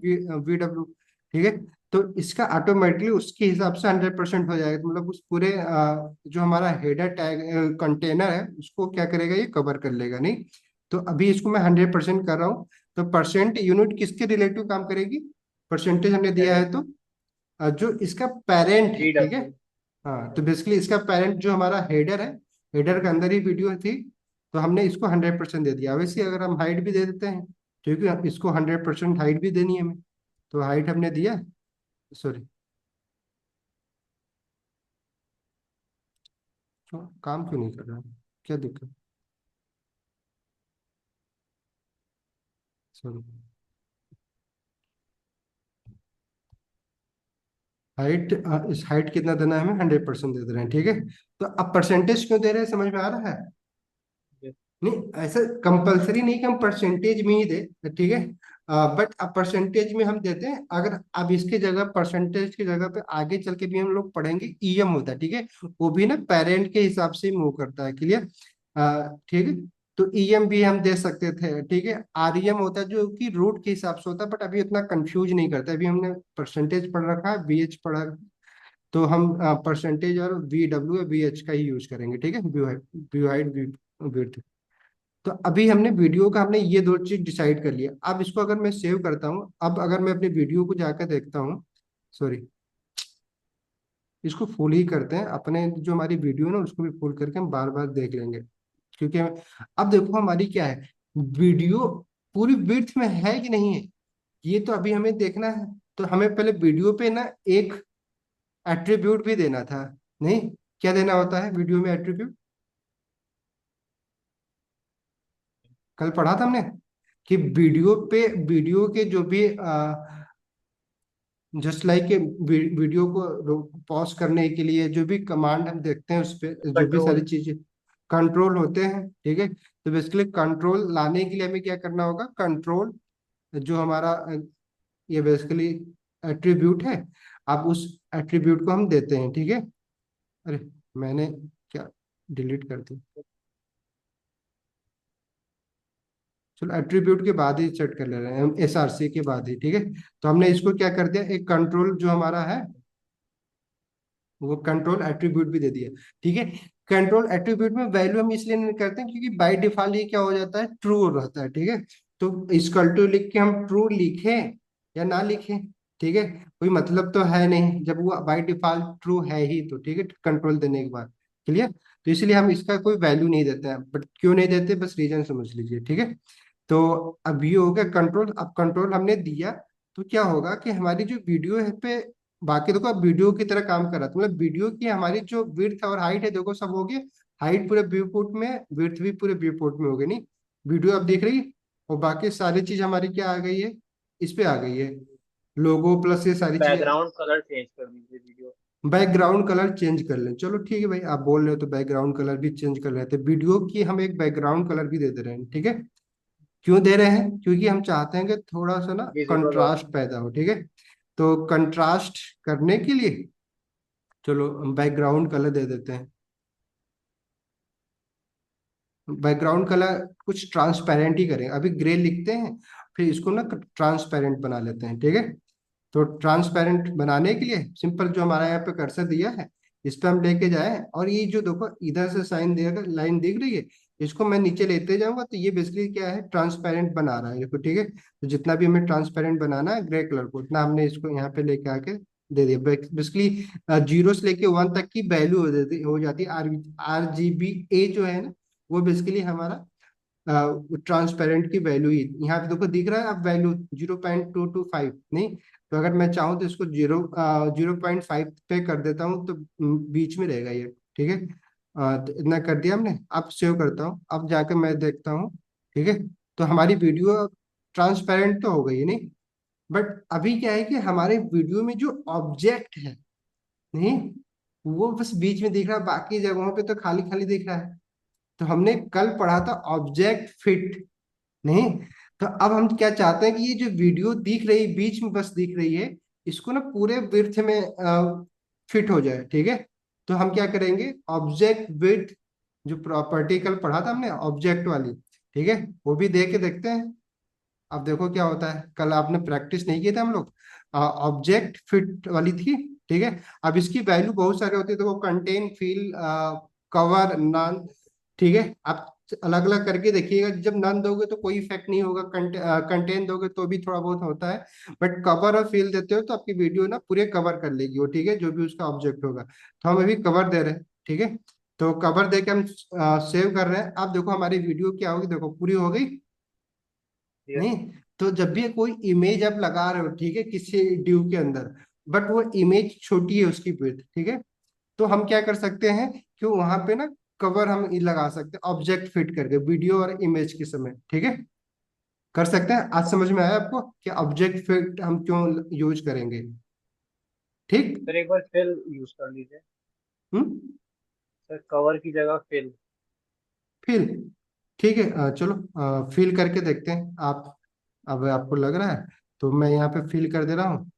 VW, ठीक है। तो इसका ऑटोमेटिकली उसके हिसाब से 100% हो जाएगा, तो मतलब उस पूरे जो हमारा हेडर टैग कंटेनर है उसको क्या करेगा, ये कवर कर लेगा, नहीं। तो अभी इसको मैं 100% कर रहा हूँ, तो परसेंट यूनिट किसके रिलेटिव काम करेगी, परसेंटेज हमने दिया पेरेंट है तो जो इसका पेरेंट है, डी ठीक है। डब्ल्यू हाँ, तो बेसिकली इसका पेरेंट जो हमारा हेडर है, हेडर के अंदर ही वीडियो थी, तो हमने इसको 100% दे दिया। वैसे अगर हम हाइट भी दे देते हैं, क्योंकि इसको 100% हाइट भी देनी है हमें, तो हाइट हमने दिया, सॉरी, क्यों काम क्यों नहीं कर रहा है, क्या दिक्कत, सॉरी। हाइट, इस हाइट कितना देना है हमें, 100% दे रहे हैं, ठीक है। तो अब परसेंटेज क्यों दे रहे हैं, समझ में आ रहा है। नहीं, ऐसा कंपलसरी नहीं कि हम परसेंटेज में ही दे, ठीक है। बट अब परसेंटेज में हम देते हैं, अगर अब इसके जगह, परसेंटेज की जगह पे आगे चल के भी हम लोग पढ़ेंगे ईएम होता है, ठीक है। वो भी ना पेरेंट के हिसाब से मूव करता है, क्लियर, ठीक है। तो ईएम भी हम दे सकते थे, ठीक है। आरईएम होता है जो कि रूट के हिसाब से होता है, बट अभी उतना कंफ्यूज नहीं करता, अभी हमने परसेंटेज पढ़ रखा है, बीएच पढ़ा, तो हम परसेंटेज और VW VH का ही यूज करेंगे, ठीक है। व्यू हाइट, व्यू, तो अभी हमने वीडियो का, हमने ये दो चीज डिसाइड कर लिया। अब इसको अगर मैं सेव करता हूँ, अब अगर मैं अपने वीडियो को जाकर देखता हूँ, सॉरी, इसको फुल ही करते हैं, अपने जो हमारी वीडियो है ना उसको भी फुल करके हम बार बार देख लेंगे, क्योंकि अब देखो हमारी क्या है, वीडियो पूरी विड्थ में है कि नहीं है, ये तो अभी हमें देखना है। तो हमें पहले वीडियो पे ना एक एट्रीब्यूट भी देना था, नहीं, क्या देना होता है वीडियो में एट्रीब्यूट, कल पढ़ा था हमने कि वीडियो पे, वीडियो के जो भी जस्ट लाइक वीडियो को पॉज करने के लिए जो भी कमांड हम देखते हैं उस पे जो भी सारी कंट्रोल। चीजें कंट्रोल होते हैं, ठीक है। तो बेसिकली कंट्रोल लाने के लिए हमें क्या करना होगा, कंट्रोल जो हमारा ये बेसिकली एट्रीब्यूट है, अब उस एट्रीब्यूट को हम देते हैं, ठीक है। अरे, मैंने क्या डिलीट कर दी, चलो एट्रीब्यूट के बाद ही सेट कर ले रहे हैं हम, SRC के बाद ही, ठीक है। तो हमने इसको क्या कर दिया, एक कंट्रोल जो हमारा है वो कंट्रोल एट्रीब्यूट भी दे दिया, ठीक है। कंट्रोल एट्रीब्यूट में वैल्यू हम इसलिए नहीं करते हैं क्योंकि बाय डिफॉल्ट ये क्या हो जाता है, ट्रू रहता है, ठीक है। तो इक्वल टू लिख के हम ट्रू लिखें या ना लिखें, ठीक है, कोई मतलब तो है नहीं, जब वो बाय डिफॉल्ट ट्रू है ही तो, ठीक है, कंट्रोल देने के बाद, क्लियर। तो इसलिए हम इसका कोई वैल्यू नहीं देते हैं, बट क्यों नहीं देते, बस रीजन समझ लीजिए, ठीक है। तो अब ये हो गया कंट्रोल। अब कंट्रोल हमने दिया, तो क्या होगा कि हमारी जो वीडियो है पे, बाकी देखो अब वीडियो की तरह काम कर रहा है, तो मतलब वीडियो की हमारी जो विड्थ और हाइट है, देखो सब हो गया, हाइट पूरे व्यू पोर्ट में, विड्थ भी पूरे व्यू पोर्ट में हो गई, नहीं, वीडियो अब दिख रही है, और बाकी सारी चीज हमारी क्या आ गई है, इस पे आ गई है, लोगो प्लस ये सारी चीजें। बैकग्राउंड कलर चेंज कर दीजिए वीडियो। बैकग्राउंड कलर चेंज कर लें, चलो ठीक है भाई, आप बोल रहे हो तो बैकग्राउंड कलर भी चेंज कर लेते हैं, वीडियो की हम एक बैकग्राउंड कलर भी दे दे रहे हैं, ठीक है। क्यों दे रहे हैं, क्योंकि हम चाहते हैं कि थोड़ा सा ना विजिबल हो। कंट्रास्ट पैदा हो, ठीक है। तो कंट्रास्ट करने के लिए चलो हम बैकग्राउंड कलर दे देते हैं, बैकग्राउंड कलर कुछ ट्रांसपेरेंट ही करें, अभी ग्रे लिखते हैं, फिर इसको ना ट्रांसपेरेंट बना लेते हैं, ठीक है। तो ट्रांसपेरेंट बनाने के लिए सिंपल जो हमारा यहाँ पे कर्सर दिया है, इस पे हम लेके जाए, और ये जो देखो इधर से साइन देगा, लाइन दिख रही है, इसको मैं नीचे लेते जाऊंगा तो ये बेसिकली क्या है, ट्रांसपेरेंट बना रहा है देखो, ठीक है। तो जितना भी हमें ट्रांसपेरेंट बनाना है ग्रे कलर को, उतना हमने इसको यहाँ पे लेके आके दे दिया। बेसिकली जीरो से लेके वन तक की वैल्यू हो जाती है। RGBA जो है ना, वो बेसिकली हमारा ट्रांसपेरेंट की वैल्यू ही यहाँ पे देखो दिख रहा है। अब वैल्यू 0.225 नहीं, तो अगर मैं चाहूँ तो इसको 0.5 पे कर देता हूँ, तो बीच में रहेगा ये, ठीक है। तो इतना कर दिया हमने, अब सेव करता हूँ, अब जाकर मैं देखता हूँ, ठीक है। तो हमारी वीडियो ट्रांसपेरेंट तो हो गई नहीं, बट अभी क्या है कि हमारे वीडियो में जो ऑब्जेक्ट है नहीं, वो बस बीच में दिख रहा है, बाकी जगहों पे तो खाली खाली दिख रहा है। तो हमने कल पढ़ा था ऑब्जेक्ट फिट नहीं, तो अब हम क्या चाहते हैं कि ये जो वीडियो दिख रही बीच में बस दिख रही है, इसको ना पूरे विड्थ में फिट हो जाए, ठीक है। तो हम क्या करेंगे, ऑब्जेक्ट विड्थ जो प्रॉपर्टी कल पढ़ा था हमने ऑब्जेक्ट वाली, ठीक है, वो भी दे के देखते हैं। अब देखो क्या होता है, कल आपने प्रैक्टिस नहीं किया था हम लोग, ऑब्जेक्ट फिट वाली थी, ठीक है। अब इसकी वैल्यू बहुत सारे होती है, तो वो कंटेन, फील, कवर, नन, ठीक है। आप अलग अलग करके देखिएगा, जब नन दोगे तो कोई इफेक्ट नहीं होगा, कंटेन दोगे तो भी थोड़ा बहुत होता है, बट कवर और फील देते हो तो आपकी वीडियो ना पूरे कवर कर लेगी वो, ठीक है, जो भी उसका ऑब्जेक्ट होगा। तो हम अभी कवर दे रहे हैं, ठीक है। तो कवर दे के हम सेव कर रहे हैं। अब देखो हमारी वीडियो क्या होगी, देखो पूरी हो गई यस। नहीं। तो जब भी कोई इमेज आप लगा रहे हो, ठीक है, किसी ड्यू के अंदर, बट वो इमेज छोटी है उसकी विड्थ, ठीक है, तो हम क्या कर सकते हैं कि वहां पे ना कवर हम लगा सकते हैं ऑब्जेक्ट फिट करके वीडियो और इमेज के समय, ठीक है। कर सकते हैं, आज समझ में आया आपको कि ऑब्जेक्ट फिट हम क्यों यूज करेंगे, ठीक। सर एक बार फिल यूज कर लीजिए। हम्म। सर कवर की जगह फिल। फिल, ठीक है, चलो फिल करके देखते हैं आप। अब आपको लग रहा है तो मैं यहाँ पे फिल कर दे रहा हूँ।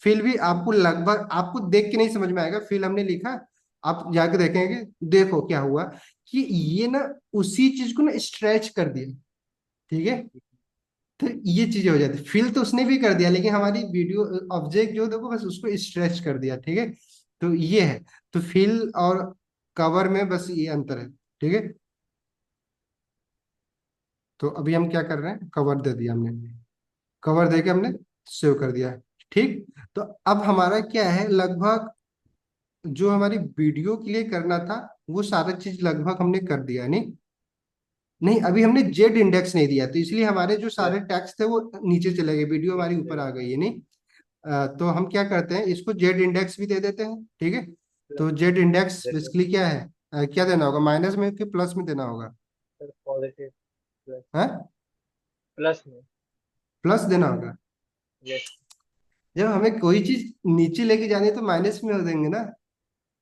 फिल भी आपको लगभग, आपको देख के नहीं समझ में आएगा, फिल हमने लिखा, आप जाके देखेंगे, देखो क्या हुआ कि ये ना उसी चीज को ना स्ट्रेच कर दिया, ठीक है। तो ये चीजें हो जाती, फिल तो उसने भी कर दिया, लेकिन हमारी वीडियो ऑब्जेक्ट जो देखो बस उसको स्ट्रेच कर दिया, ठीक है। तो ये है, तो फिल और कवर में बस ये अंतर है, ठीक है। तो अभी हम क्या कर रहे हैं, कवर दे दिया हमने, कवर दे के हमने सेव कर दिया, ठीक। तो अब हमारा क्या है, लगभग जो हमारी वीडियो के लिए करना था वो सारा चीज लगभग हमने कर दिया नहीं। नहीं, अभी हमने जेड इंडेक्स नहीं दिया, तो इसलिए हमारे जो यस। सारे टैक्स थे वो नीचे चले गए, वीडियो हमारी ऊपर नीचे। आ गई है नहीं। तो हम क्या करते हैं, इसको जेड इंडेक्स भी दे देते हैं, ठीक है। प्लस। तो जेड इंडेक्स जैसे बेसिकली क्या है, क्या देना होगा, माइनस में कि प्लस में देना होगा, सर पॉजिटिव। प्लस। है, प्लस में। प्लस देना होगा। यस। जब हमें कोई चीज नीचे लेके जानी है तो माइनस में हो देंगे ना,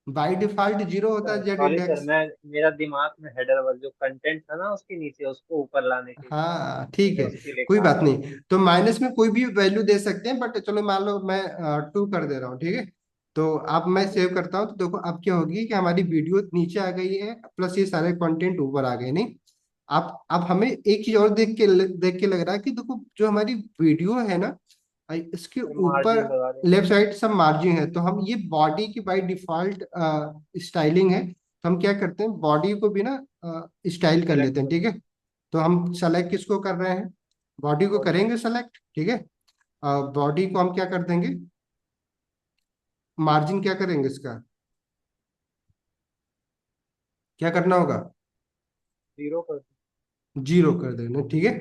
बाई डिफॉल्ट जीरो होता है sir Z sorry sir, index. मैं मेरा दिमाग में हेडर वाला जो कंटेंट था ना उसके नीचे उसको ऊपर लाने के लिए हाँ ठीक मैंने है, उसके लिए कोई कहा बात था। नहीं, तो माइनस में कोई भी वैल्यू दे सकते हैं, बट चलो मान लो मैं 2 कर दे रहा हूँ, ठीक है। तो अब मैं सेव करता हूँ, तो देखो अब क्या होगी कि हमारी वीडियो नीचे आ गई है, प्लस ये सारे कंटेंट ऊपर आ गए नहीं। अब हमें एक चीज और देख के लग रहा है कि देखो जो हमारी वीडियो है ना, इसके सर ऊपर मार्जिन लगा देंगे। लेफ्ट साइड सब मार्जिन है, तो हम ये बॉडी की बाय डिफॉल्ट स्टाइलिंग है, तो हम क्या करते हैं बॉडी को भी ना स्टाइल कर सिलेक्ट लेते हैं, कर ठीक है। तो हम सेलेक्ट किसको कर रहे हैं, बॉडी को बॉडी। करेंगे सेलेक्ट, ठीक है। बॉडी को हम क्या कर देंगे, मार्जिन क्या करेंगे इसका, क्या करना होगा, जीरो कर। जीरो कर देना, ठीक है,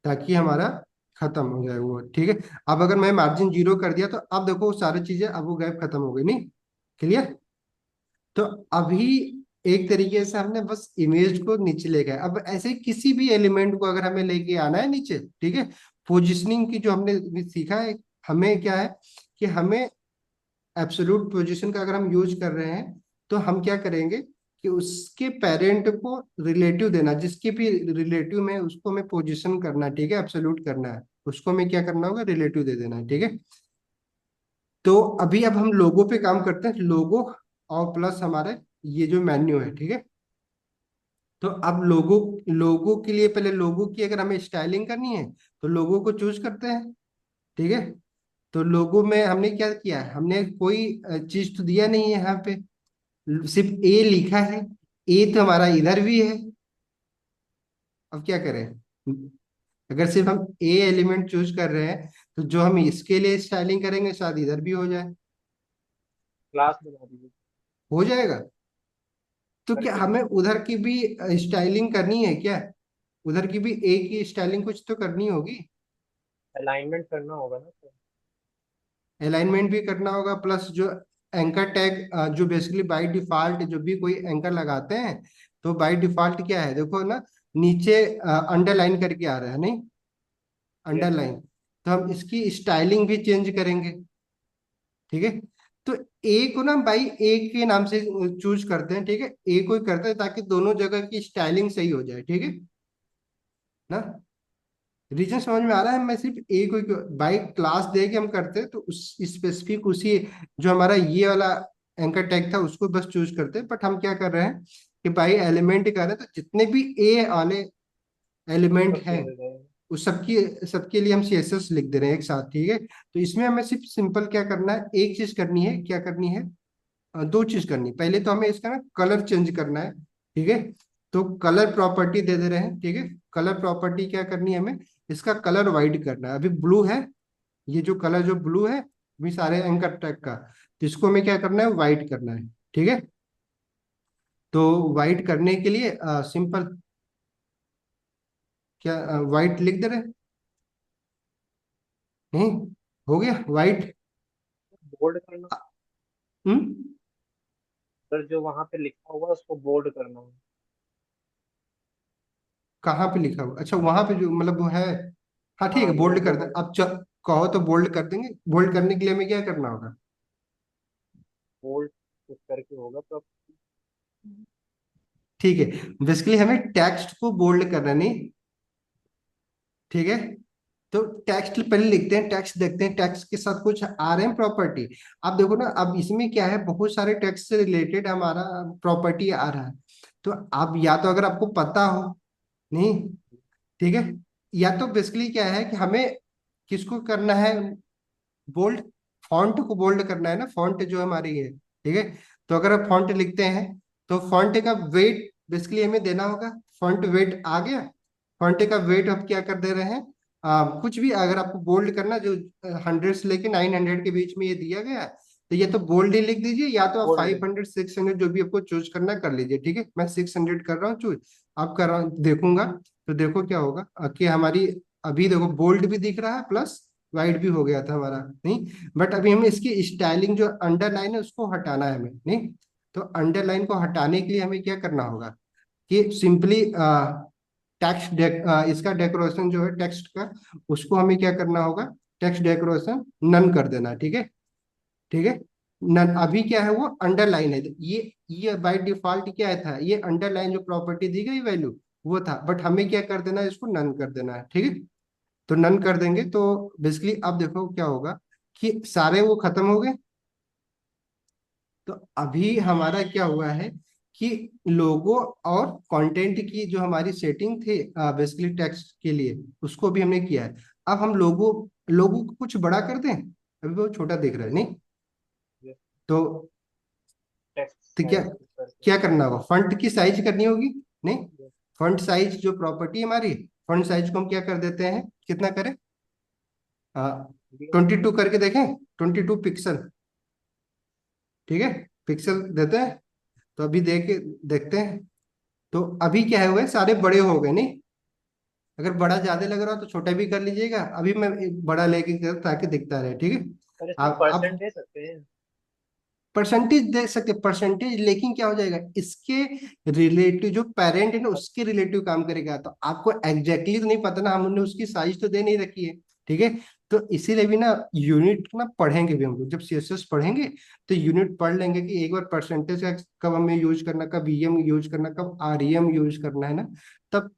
ताकि हमारा खत्म हो जाए वो, ठीक है। अब अगर मैं मार्जिन जीरो कर दिया तो अब देखो सारी चीजें अब वो गैप खत्म हो गई नहीं, क्लियर। तो अभी एक तरीके से हमने बस इमेज को नीचे ले गए। अब ऐसे ही किसी भी एलिमेंट को अगर हमें लेके आना है नीचे, ठीक है, पोजिशनिंग की जो हमने भी सीखा है, हमें क्या है कि हमें एब्सोल्यूट पोजीशन का अगर हम यूज कर रहे हैं, तो हम क्या करेंगे कि उसके पेरेंट को रिलेटिव देना, जिसके भी रिलेटिव में उसको हमें पोजीशन करना है, ठीक है, एब्सोल्यूट करना है, उसको हमें क्या करना होगा, रिलेटिव दे देना है, ठीक है। तो अभी अब हम लोगो पे काम करते हैं, लोगो और प्लस हमारे ये जो मेन्यू है, ठीक है। तो अब लोगो, लोगो के लिए पहले लोगो की अगर हमें स्टाइलिंग करनी है तो लोगो को चूज करते हैं, ठीक है। तो लोगों में हमने क्या किया है, हमने कोई चीज तो दिया नहीं है यहाँ पे, सिर्फ ए लिखा है। ए तो हमारा इधर भी है। अब क्या करें, अगर सिर्फ हम ए एलिमेंट चूज कर रहे हैं तो जो हम इसके लिए स्टाइलिंग करेंगे शायद इधर भी हो जाए। क्लास बना दीजिए हो जाएगा। तो क्या करके। हमें उधर की भी स्टाइलिंग करनी है क्या, उधर की भी ए की स्टाइलिंग कुछ तो करनी होगी। अलाइनमेंट करना होगा ना सर। अलाइनमेंट भी करना होगा, प्लस जो एंकर टैग, जो बेसिकली बाय डिफॉल्ट जो भी कोई एंकर लगाते हैं, तो बाय डिफॉल्ट क्या है देखो ना, नीचे अंडरलाइन करके आ रहा है नहीं, यस। अंडरलाइन। तो हम इसकी स्टाइलिंग भी चेंज करेंगे। ठीक है। तो ए को ना भाई ए के नाम से चूज करते हैं, ठीक है, ए को ही करते हैं ताकि दोनों जगह की स्टाइलिंग सही हो जाए, ठीक है ना। रीजन समझ में आ रहा है, मैं सिर्फ ए को बाई क्लास दे के हम करते हैं, तो उस स्पेसिफिक उसी जो हमारा ये वाला एंकर टैग था उसको बस चूज करते हैं। बट हम क्या कर रहे हैं कि बाई एलिमेंट कर रहे हैं, तो जितने भी ए वाले एलिमेंट सब हैं चेंज हो जाएगा। उस सबकी सबके लिए हम सीएसएस लिख दे रहे हैं एक साथ, ठीक है। तो इसमें हमें सिर्फ सिंपल क्या करना है, एक चीज करनी है, क्या करनी है, दो चीज करनी है। पहले तो हमें इसका ना कलर चेंज करना है, ठीक है। तो कलर प्रॉपर्टी दे दे रहे हैं, ठीक है। कलर प्रॉपर्टी क्या करनी है हमें, इसका कलर वाइट करना है। अभी ब्लू है, ये जो कलर जो ब्लू है भी सारे एंकर टैग का, तो इसको हमें क्या करना है, वाइट करना है, ठीक है। तो वाइट करने के लिए सिंपल क्या, वाइट लिख दे रहे हैं, नहीं, हो गया वाइट। बोल्ड करना। हम्म। सर जो वहां पे लिखा हुआ है उसको बोल्ड करना है। कहाँ पे लिखा हुआ, अच्छा वहां पे जो मतलब वो है, हाँ ठीक हाँ है, वो बोल्ड कर जो दे अब कहो तो बोल्ड कर देंगे। बोल्ड करने के लिए हमें क्या करना होगा, बोल्ड कुछ करके होगा तो। ठीक है, बेसिकली हमें टेक्स्ट को बोल्ड करना नहीं, ठीक है। तो टेक्स्ट पहले लिखते हैं, टेक्स्ट देखते हैं टेक्स्ट के साथ कुछ आ रहे हैं प्रॉपर्टी। अब देखो ना, अब इसमें क्या है, बहुत सारे टेक्स्ट से रिलेटेड हमारा प्रॉपर्टी आ रहा है। तो अब या तो अगर आपको पता हो, नहीं, ठीक है, या तो बेसिकली क्या है कि हमें किसको करना है, बोल्ड, फॉन्ट को बोल्ड करना है ना, फॉन्ट जो हमारी है, ठीक है। तो अगर आप फॉन्ट लिखते हैं तो फॉन्ट का वेट बेसिकली हमें देना होगा। फॉन्ट वेट आ गया, फॉन्ट का वेट आप क्या कर दे रहे हैं, कुछ भी अगर आपको बोल्ड करना, जो 100 से लेके 900 के बीच में ये दिया गया है, तो ये तो बोल्ड ही लिख दीजिए, या तो आप बोल्ड। 500 600 जो भी आपको चूज करना है कर लीजिए, ठीक है। मैं 600 कर रहा हूँ चूज, आप कर रहा हूँ देखूंगा। तो देखो क्या होगा, कि हमारी अभी देखो बोल्ड भी दिख रहा है प्लस वाइट भी हो गया था हमारा, नहीं। बट अभी हमें इसकी स्टाइलिंग जो अंडरलाइन है उसको हटाना है हमें, नहीं। तो अंडरलाइन को हटाने के लिए हमें क्या करना होगा, कि सिंपली टेक्स्ट इसका डेकोरेशन जो है टेक्स्ट का, उसको हमें क्या करना होगा, टेक्स्ट डेकोरेशन नन कर देना, ठीक है, ठीक है। नन अभी क्या है, वो अंडरलाइन है, ये बाय डिफॉल्ट क्या था, ये अंडरलाइन जो प्रॉपर्टी दी गई वैल्यू वो था, बट हमें क्या कर देना है, इसको नन कर देना है, ठीक है। तो नन कर देंगे तो बेसिकली अब देखो क्या होगा, कि सारे वो खत्म हो गए। तो अभी हमारा क्या हुआ है कि लोगो और कंटेंट की जो हमारी सेटिंग थी बेसिकली टेक्स्ट के लिए, उसको भी हमने किया है। अब हम लोगो लोगो को कुछ बड़ा कर दें, अभी वो छोटा दिख रहा है, नहीं। तो टेक्स्ट तो क्या साइज करके। क्या करना होगा, फंट की साइज करनी होगी, नहीं। फंट साइज जो प्रॉपर्टी हमारी, फंट साइज को हम क्या कर देते हैं, कितना करें, 22 करके देखें, 22 पिक्सल, ठीक है, पिक्सल देते हैं। तो अभी देखते हैं। तो अभी क्या है हुए, सारे बड़े हो गए, नहीं। अगर बड़ा ज्यादा लग रहा हो तो छोटा भी कर लीजिएगा, अभी मैं एक बड़ा लेके ताकि दिखता रहे, ठीक है। सर इसमें अब परसेंट दे सकते हैं। परसेंटेज दे सकते परसेंटेज, लेकिन क्या हो जाएगा, इसके रिलेटिव जो पेरेंट है ना उसके रिलेटिव काम करेगा, तो आपको एग्जैक्टली तो नहीं पता ना, हमने उसकी साइज तो दे नहीं रखी है, ठीक है। तो इसीलिए भी ना यूनिट ना पढ़ेंगे भी हम लोग, जब सीएसएस पढ़ेंगे तो यूनिट पढ़ लेंगे कि एक बार परसेंटेज का कब हमें यूज करना, कब ईएम यूज करना, कब आरईएम यूज करना है ना, तब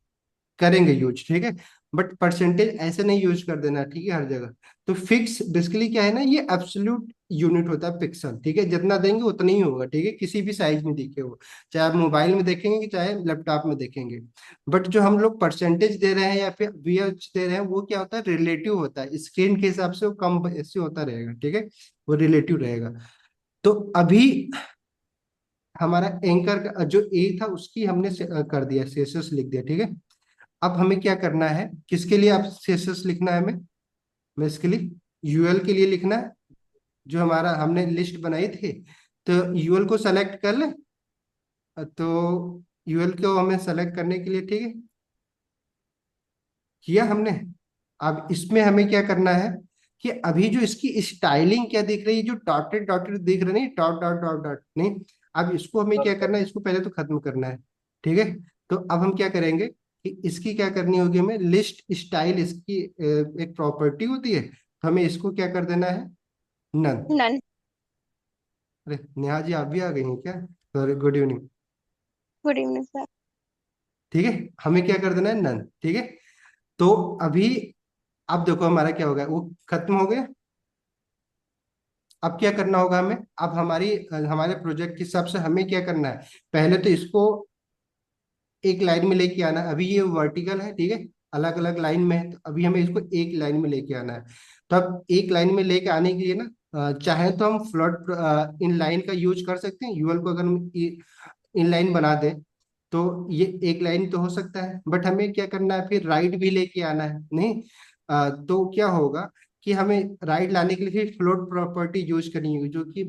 करेंगे यूज, ठीक है। बट परसेंटेज ऐसे नहीं यूज कर देना, ठीक है, हर जगह। तो फिक्स बेसिकली क्या है ना, ये एब्सोल्यूट यूनिट होता है पिक्सल, ठीक है, जितना देंगे उतना ही होगा, ठीक है, किसी भी साइज में दिखे वो, चाहे आप मोबाइल में देखेंगे चाहे लैपटॉप में देखेंगे। बट जो हम लोग परसेंटेज दे रहे हैं या फिर VH दे रहे हैं, वो क्या होता है, रिलेटिव होता है, स्क्रीन के हिसाब से वो कम ऐसे होता रहेगा, ठीक है, वो रिलेटिव रहेगा। तो अभी हमारा एंकर का जो ए था उसकी हमने कर दिया, सेसेस लिख दिया, ठीक है। अब हमें क्या करना है, किसके लिए आप सेसेस लिखना है हमें, मैं इसके लिए यूएल के लिए लिखना है, जो हमारा हमने लिस्ट बनाई थी। तो यूएल को सेलेक्ट कर ले। तो यूएल को हमें सेलेक्ट करने के लिए, ठीक है, किया हमने। अब इसमें हमें क्या करना है कि अभी जो इसकी स्टाइलिंग क्या दिख रही है, जो डॉटेड डॉटेड दिख रहा नहीं, डॉट डॉट डॉट डॉट नहीं, अब इसको हमें क्या करना है, इसको पहले तो खत्म करना है, ठीक है। तो अब हम क्या करेंगे कि इसकी क्या करनी होगी, हमें लिस्ट स्टाइल, इसकी एक प्रॉपर्टी होती है, तो हमें इसको क्या कर देना है, नन। नन। अरे नेहा जी, आप भी आ गई हैं क्या, sorry, good evening. Good evening sir. ठीक है, हमें क्या कर देना है, नन, ठीक है। तो अभी अब देखो हमारा क्या होगा, वो खत्म हो गया। अब क्या करना होगा हमें, अब हमारे प्रोजेक्ट के हिसाब से हमें क्या करना है, पहले तो इसको एक लाइन में लेके आना है। अभी ये वर्टिकल है, ठीक है, अलग अलग लाइन में है, तो अभी हमें इसको एक लाइन में लेके आना है। तो अब एक लाइन में लेके आने के लिए ना, चाहे तो हम फ्लोट इन लाइन का यूज कर सकते हैं, यूएल को अगर हम इन लाइन बना दें तो ये एक लाइन तो हो सकता है, बट हमें क्या करना है, फिर राइट भी लेके आना है, नहीं। तो क्या होगा कि हमें राइट लाने के लिए फिर फ्लोट प्रॉपर्टी यूज करनी होगी, जो कि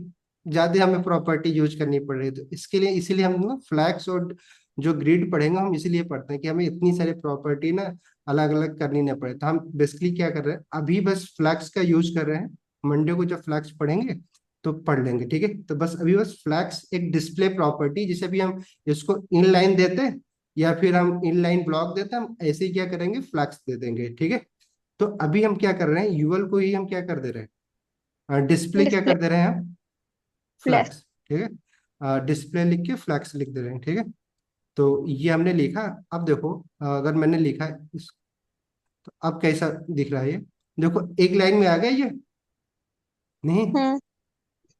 ज्यादा हमें प्रॉपर्टी यूज करनी पड़ रही है। तो इसके लिए इसीलिए हम ना फ्लैक्स और जो ग्रिड पढ़ेंगे हम इसीलिए पढ़ते हैं कि हमें इतनी सारी प्रॉपर्टी ना अलग अलग करनी ना पड़े। तो हम बेसिकली क्या कर रहे हैं, अभी बस फ्लैक्स का यूज कर रहे हैं। मंडे को जब फ्लैक्स पढ़ेंगे तो पढ़ लेंगे, ठीक है। तो बस अभी बस फ्लैक्स एक डिस्प्ले प्रॉपर्टी, जिसे भी हम इसको इनलाइन देते हैं या फिर हम इनलाइन ब्लॉक देते हैं, हम ऐसे ही क्या करेंगे, फ्लैक्स दे देंगे, ठीक है। तो अभी हम क्या कर रहे हैं, यूएल को ही हम क्या कर दे रहे हैं, डिस्प्ले क्या डिस्प्ले कर दे रहे हैं हम, फ्लैश। फ्लैक्स, ठीक है। डिस्प्ले लिख के फ्लैक्स लिख दे रहे हैं, ठीक है। तो ये हमने लिखा। अब देखो, अगर मैंने लिखा है तो अब कैसा दिख रहा है ये, देखो एक लाइन में आ गया ये, नहीं। हम्म।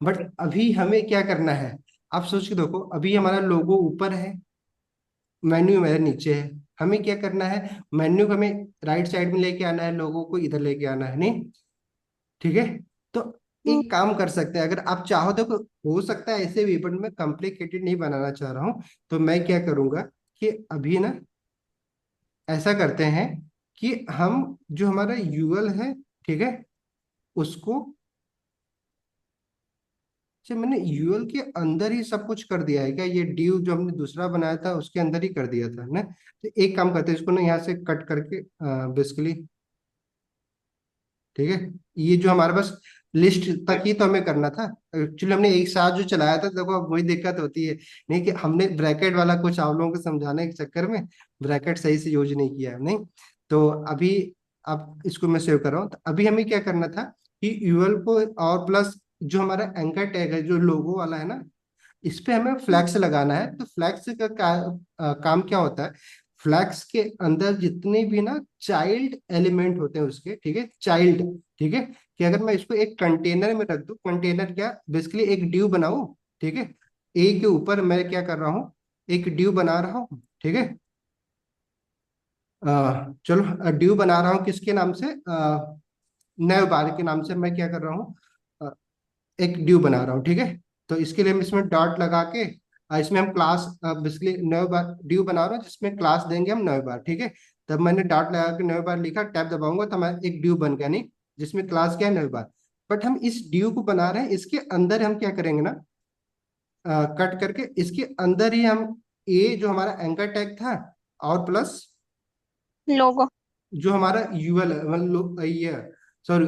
बट अभी हमें क्या करना है, आप सोच के देखो, अभी हमारा लोगो ऊपर है, मेन्यू मेरे नीचे है। हमें क्या करना है, मेन्यू को हमें राइट साइड में लेके आना है, लोगों को इधर लेके आना है, नहीं, ठीक है। तो हम्म। एक काम कर सकते हैं, अगर आप चाहो तो हो सकता है ऐसे भी, बट मैं कॉम्प्लिकेटेड नहीं बनाना चाह रहा हूँ। तो मैं क्या करूंगा कि अभी ना ऐसा करते हैं कि हम जो हमारा यूएल है, ठीक है, उसको, अच्छा मैंने यूएल के अंदर ही सब कुछ कर दिया है क्या, ये ड्यू जो हमने दूसरा बनाया था उसके अंदर ही कर दिया था ना। तो एक काम करते हैं, इसको ना यहाँ से कट करके बेसिकली, ठीक है, ये जो हमारे पास लिस्ट तक ही तो हमें करना था। एक्चुअली हमने एक साथ जो चलाया था, देखो अब वही दिक्कत होती है, नहीं कि हमने ब्रैकेट वाला कुछ आप लोगों को समझाने के चक्कर में ब्रैकेट सही से यूज नहीं किया, नहीं। तो अभी अब इसको मैं सेव कर रहा हूँ। तो अभी हमें क्या करना था कि यूएल को और प्लस जो हमारा एंकर टैग है जो लोगो वाला है ना, इस पे हमें फ्लैक्स लगाना है। तो फ्लैक्स काम क्या होता है, फ्लैक्स के अंदर जितने भी ना चाइल्ड एलिमेंट होते हैं उसके, ठीक है, चाइल्ड, ठीक है, कि अगर मैं इसको एक कंटेनर में रख दूं, कंटेनर क्या बेसिकली एक ड्यू बनाऊं, ठीक है, ए के ऊपर मैं क्या कर रहा हूँ, एक ड्यू बना रहा हूँ, ठीक है। चलो ड्यू बना रहा हूँ किसके नाम से, नए बार के नाम से मैं क्या कर रहा हूँ, एक ड्यू बना रहा हूँ, ठीक है। तो इसके लिए हम इसमें डॉट लगा के इसमें हम क्लास बेसिकली नए बार ड्यू बना रहा हूँ, जिसमें क्लास देंगे हम नए बार, ठीक है। तब मैंने डॉट लगा के नए बार लिखा, टैब दबाऊंगा तो हमारा एक ड्यू बन गया, नहीं, जिसमें क्लास क्या है, नए बार। बट हम इस ड्यू को बना रहे हैं, इसके अंदर हम क्या करेंगे ना, कट करके इसके अंदर ही हम ए जो हमारा एंकर टैग था और प्लस लोगो। जो हमारा यूएल मतलब ये, सॉरी,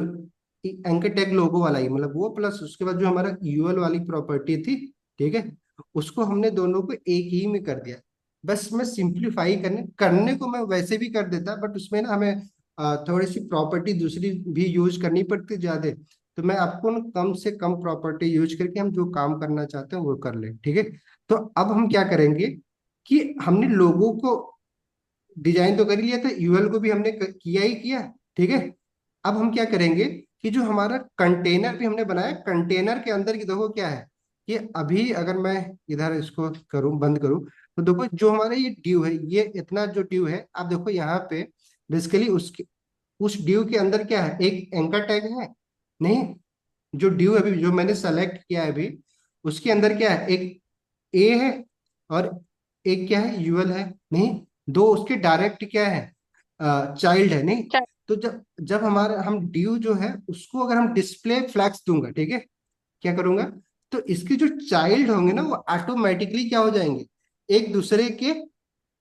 एंकर टैग लोगो वाला ही, मतलब वो प्लस उसके बाद जो हमारा यूएल वाली प्रॉपर्टी थी, ठीक है, उसको हमने दोनों को एक ही में कर दिया। बस मैं सिंप्लीफाई करने करने को मैं वैसे भी कर देता, बट उसमें ना हमें थोड़ी सी प्रॉपर्टी दूसरी भी यूज करनी पड़ती ज्यादा। तो मैं आपको ना कम से कम प्रॉपर्टी यूज करके हम जो काम करना चाहते हैं वो कर ले, ठीक है। तो अब हम क्या करेंगे कि हमने लोगों को डिजाइन तो कर ही लिया था, यूएल को भी हमने किया ही किया। ठीक है, अब हम क्या करेंगे कि जो हमारा कंटेनर भी हमने बनाया, कंटेनर के अंदर की देखो क्या है, कि अभी अगर मैं इधर इसको करूं, बंद करूं, तो देखो जो हमारा ये ड्यू है, ये इतना जो ड्यू है, आप देखो यहाँ पे बेसिकली उसके उस ड्यू के अंदर क्या है, एक एंकर टैग है। नहीं, जो ड्यू अभी जो मैंने सेलेक्ट किया है अभी, उसके अंदर क्या है, एक ए है और एक क्या है, यूएल है। नहीं, दो उसके डायरेक्ट क्या है, चाइल्ड है। नहीं, चल। तो जब जब हमारा हम ड्यू जो है उसको अगर हम डिस्प्ले फ्लैग्स दूंगा, ठीक है, क्या करूंगा, तो इसके जो चाइल्ड होंगे ना वो ऑटोमेटिकली क्या हो जाएंगे, एक दूसरे के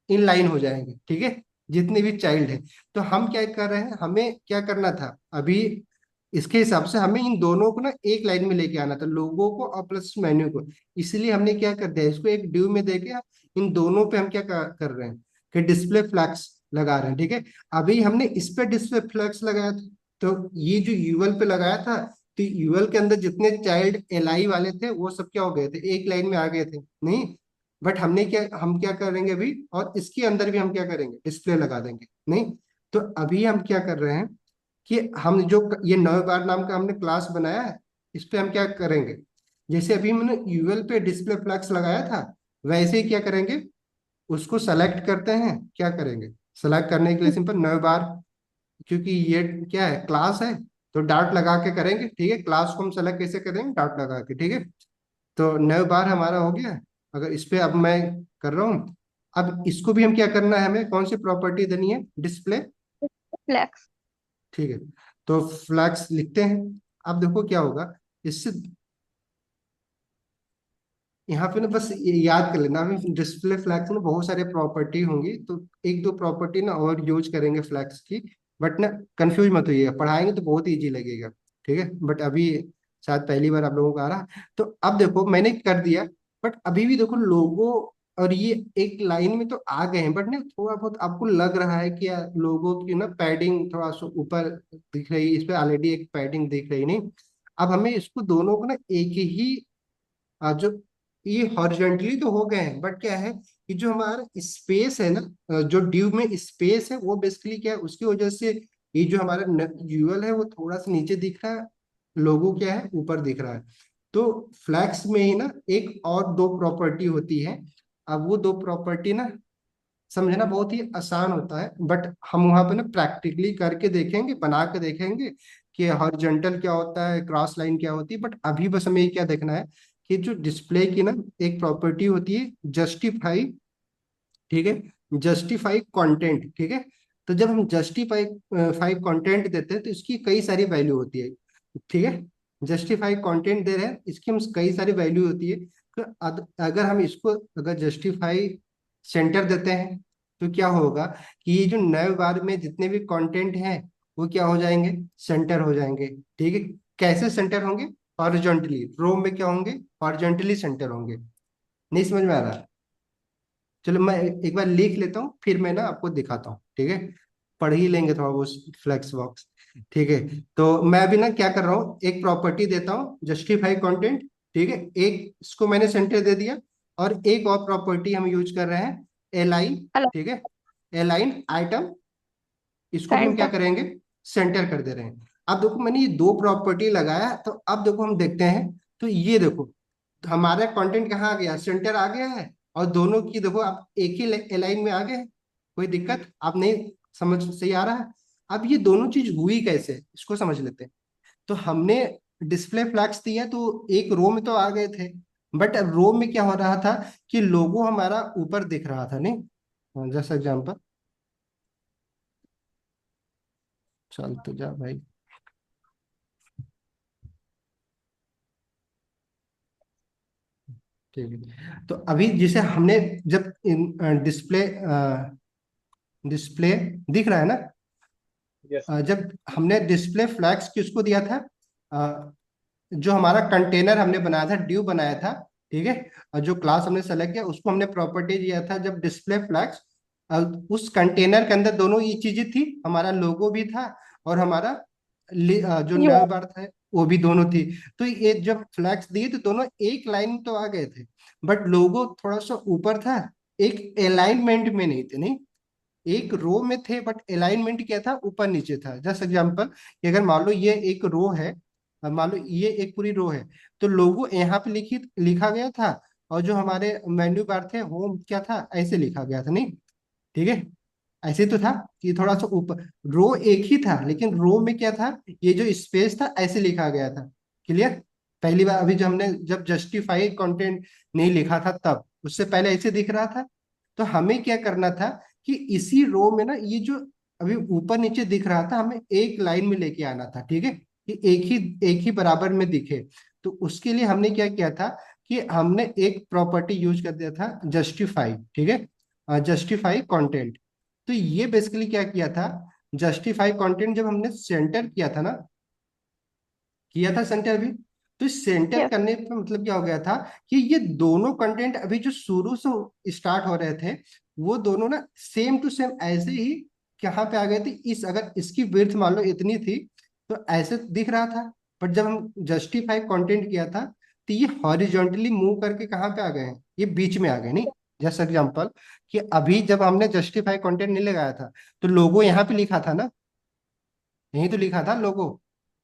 इन लाइन हो जाएंगे। ठीक है, जितने भी चाइल्ड है। तो हम क्या कर रहे हैं, हमें क्या करना था अभी, इसके हिसाब से हमें इन दोनों को ना एक लाइन में लेके आना था, लोगों को और प्लस मेन्यू को। इसलिए हमने क्या कर दिया, इसको एक ड्यू में देके इन दोनों पे हम क्या कर रहे हैं कि डिस्प्ले फ्लैग्स लगा रहे हैं। ठीक है, अभी हमने इस पे डिस्प्ले फ्लैग्स लगाया था, तो ये जो यूएल पे लगाया था, तो यूएल के अंदर जितने चाइल्ड एलआई वाले थे वो सब क्या हो गए थे, एक लाइन में आ गए थे। नहीं, बट हम क्या करेंगे अभी, और इसके अंदर भी हम क्या करेंगे, डिस्प्ले लगा देंगे। नहीं, तो अभी हम क्या कर रहे हैं कि हम जो ये नए बार नाम का हमने क्लास बनाया है, इस पे हम क्या करेंगे, जैसे अभी हमने यूएल पे डिस्प्ले फ्लक्स लगाया था, वैसे ही क्या करेंगे, उसको सेलेक्ट करते हैं, क्या करेंगे, सेलेक्ट करने के लिए सिंपल नए बार, क्योंकि ये क्या है, क्लास है, तो डॉट लगा के करेंगे। ठीक है, क्लास को हम सेलेक्ट कैसे करेंगे, डॉट लगा के। ठीक है, तो नए बार हमारा हो गया। अगर इस पे अब मैं कर रहा हूँ, अब इसको भी हम क्या करना है, हमें कौन सी प्रॉपर्टी देनी है, डिस्प्ले। फ्लैक्स। ठीक है, तो फ्लैक्स लिखते हैं। अब देखो क्या होगा इससे, यहाँ पे ना बस ये याद कर लेना, अभी डिस्प्ले फ्लैक्स में बहुत सारे प्रॉपर्टी होंगी, तो एक दो प्रॉपर्टी ना और यूज करेंगे फ्लैक्स की। बट ना कंफ्यूज मत होइएगा, पढ़ाएंगे तो बहुत इजी लगेगा। ठीक है, बट अभी शायद पहली बार आप लोगों को आ रहा है। तो अब देखो मैंने कर दिया, बट अभी भी देखो लोगो और ये एक लाइन में तो आ गए हैं, बट ना थोड़ा बहुत आपको लग रहा है कि लोगों की ना पैडिंग थोड़ा सा ऊपर दिख रही है, इस पे ऑलरेडी एक पैडिंग दिख रही। नहीं, अब हमें इसको दोनों को ना एक ही जो ये हॉरिजॉन्टली तो हो गए हैं, बट क्या है कि जो हमारा स्पेस है ना, जो ड्यू में स्पेस है वो बेसिकली क्या है, उसकी वजह से ये जो हमारा यूएल है वो थोड़ा सा नीचे दिख रहा है, लोगो क्या है ऊपर दिख रहा है। तो फ्लैक्स में ही ना एक और दो प्रॉपर्टी होती है। अब वो दो प्रॉपर्टी ना समझना बहुत ही आसान होता है, बट हम वहां पे ना प्रैक्टिकली करके देखेंगे, बना के देखेंगे कि हॉरिजॉन्टल क्या होता है, क्रॉस लाइन क्या होती है। बट अभी बस हमें ये क्या देखना है कि जो डिस्प्ले की ना एक प्रॉपर्टी होती है, जस्टिफाई। ठीक है, जस्टिफाई कंटेंट। ठीक है, तो जब हम जस्टिफाई फाई कंटेंट देते हैं तो इसकी कई सारी वैल्यू होती है। ठीक है, जस्टिफाई कंटेंट दे रहे हैं, इसकी हम कई सारी वैल्यू होती है। तो अगर हम इसको अगर जस्टिफाई सेंटर देते हैं, तो क्या होगा कि ये जो नए बार में जितने भी कंटेंट हैं वो क्या हो जाएंगे, सेंटर हो जाएंगे। ठीक है, कैसे सेंटर होंगे, हॉरिजॉन्टली, रो में क्या होंगे, हॉरिजॉन्टली सेंटर होंगे। नहीं समझ में आ रहा, चलो मैं एक बार लिख लेता हूँ, फिर मैं ना आपको दिखाता हूँ। ठीक है, पढ़ ही लेंगे थोड़ा वो फ्लेक्स बॉक्स। ठीक है, तो मैं अभी ना क्या कर रहा हूँ, एक प्रॉपर्टी देता हूँ जस्टिफाई कंटेंट। ठीक है, एक इसको मैंने सेंटर दे दिया, और एक और प्रॉपर्टी हम यूज कर रहे हैं, एलाइन। अलग। ठीक है, एलाइन आइटम, इसको भी हम क्या सेंटर। करेंगे, सेंटर कर दे रहे हैं। अब देखो मैंने ये दो प्रॉपर्टी लगाया, तो अब देखो हम देखते हैं, तो ये देखो तो हमारा कंटेंट कहाँ आ गया, सेंटर आ गया है, और दोनों की देखो आप एक ही लाइन में आ गए। कोई दिक्कत आप नहीं, समझ सही आ रहा है। अब ये दोनों चीज हुई कैसे, इसको समझ लेते हैं। तो हमने डिस्प्ले फ्लैग्स दिया तो एक रो में तो आ गए थे, बट रो में क्या हो रहा था कि लोगो हमारा ऊपर दिख रहा था। नहीं, जैसा एग्जाम्पल, चल तो जा भाई। ठीक है, तो अभी जैसे हमने जब डिस्प्ले डिस्प्ले दिख रहा है ना, यस। जब हमने डिस्प्ले फ्लैग्स किसको दिया था, जो हमारा कंटेनर हमने बनाया था, ड्यू बनाया था। ठीक है, और जो क्लास हमने सेलेक्ट किया उसको हमने प्रॉपर्टी दिया था जब डिस्प्ले फ्लैग्स, उस कंटेनर के अंदर दोनों ये चीजें थी, हमारा लोगो भी था और हमारा जो यू। नव बार था वो भी दोनों थी। तो ये जब फ्लैग्स दिए तो दोनों एक लाइन में तो आ गए थे, बट लोगो थोड़ा सा ऊपर था, एक अलाइनमेंट में नहीं थे। नहीं, एक रो में थे बट अलाइनमेंट क्या था, ऊपर नीचे था। जस्ट एग्जांपल कि अगर मान लो ये एक रो है, मान लो ये एक पूरी रो है, तो लोगो यहाँ पे लिखा गया था, और जो हमारे मेन्यू बार थे होम क्या था, ऐसे लिखा गया था, नहीं? ठीक है, ऐसे तो था कि थोड़ा सा ऊपर, रो एक ही था लेकिन रो में क्या था, ये जो स्पेस था ऐसे लिखा गया था। क्लियर? पहली बार अभी जो हमने जब जस्टिफाई कंटेंट नहीं लिखा था तब, उससे पहले ऐसे दिख रहा था। तो हमें क्या करना था कि इसी रो में ना ये जो अभी ऊपर नीचे दिख रहा था, हमें एक लाइन में लेके आना था। ठीक है, कि एक ही बराबर में दिखे। तो उसके लिए हमने क्या किया था कि हमने एक प्रॉपर्टी यूज कर दिया था, जस्टिफाई। ठीक है, जस्टिफाई कंटेंट। तो ये बेसिकली क्या किया था, जस्टिफाई कंटेंट जब हमने सेंटर किया था सेंटर भी, तो सेंटर यस। करने का मतलब क्या हो गया था कि ये दोनों कंटेंट अभी जो शुरू से स्टार्ट हो रहे थे, वो दोनों ना सेम टू सेम ऐसे ही कहाँ पे आ गए थे, इस अगर इसकी विड्थ मान लो इतनी थी तो ऐसे दिख रहा था। बट जब हम जस्टिफाई कंटेंट किया था तो ये हॉरिजॉन्टली मूव करके कहाँ पे आ गए हैं, ये बीच में आ गए, नहीं? जैसे एग्जांपल कि अभी जब हमने जस्टिफाई कंटेंट नहीं लगाया था, तो लोगो यहाँ पे लिखा था ना, यही तो लिखा था लोगो।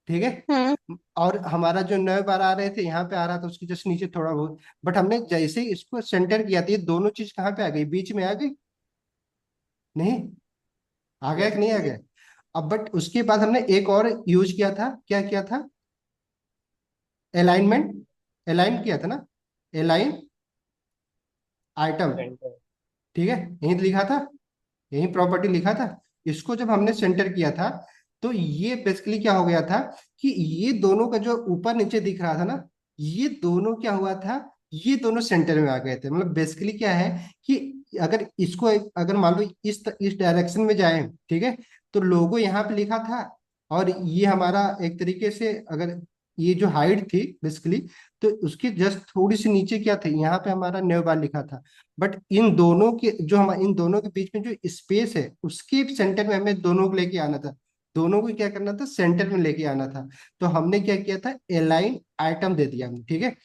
ठीक है, हम्म। और हमारा जो नए बार आ रहे थे यहाँ पे आ रहा था, उसके जस्ट नीचे थोड़ा बहुत। बट हमने जैसे ही इसको सेंटर किया था, ये दोनों चीज कहाँ पे आ गई, बीच में आ गई, नहीं? आ गया कि नहीं आ गया? अब बट उसके बाद हमने एक और यूज किया था, क्या किया था, अलाइनमेंट। अलाइन किया था ना, अलाइन आइटम। सेंटर। ठीक है, यही तो लिखा था, यही प्रॉपर्टी लिखा था। इसको जब हमने सेंटर किया था, तो ये बेसिकली क्या हो गया था कि ये दोनों का जो ऊपर नीचे दिख रहा था ना, ये दोनों क्या हुआ था, ये दोनों सेंटर में आ गए थे। मतलब बेसिकली क्या है कि अगर इसको अगर मान लो इस डायरेक्शन में जाए, ठीक है, तो लोगो यहाँ पे लिखा था, और ये हमारा एक तरीके से अगर ये जो हाइट थी बेसिकली, तो उसके जस्ट थोड़ी सी नीचे क्या थे, यहाँ पे हमारा न्यू बार लिखा था। बट इन दोनों के बीच में जो स्पेस है, उसके सेंटर में हमें दोनों को लेके आना था। दोनों को क्या करना था, सेंटर में लेके आना था। तो हमने क्या किया था, अलाइन आइटम दे दिया हमने। ठीक है,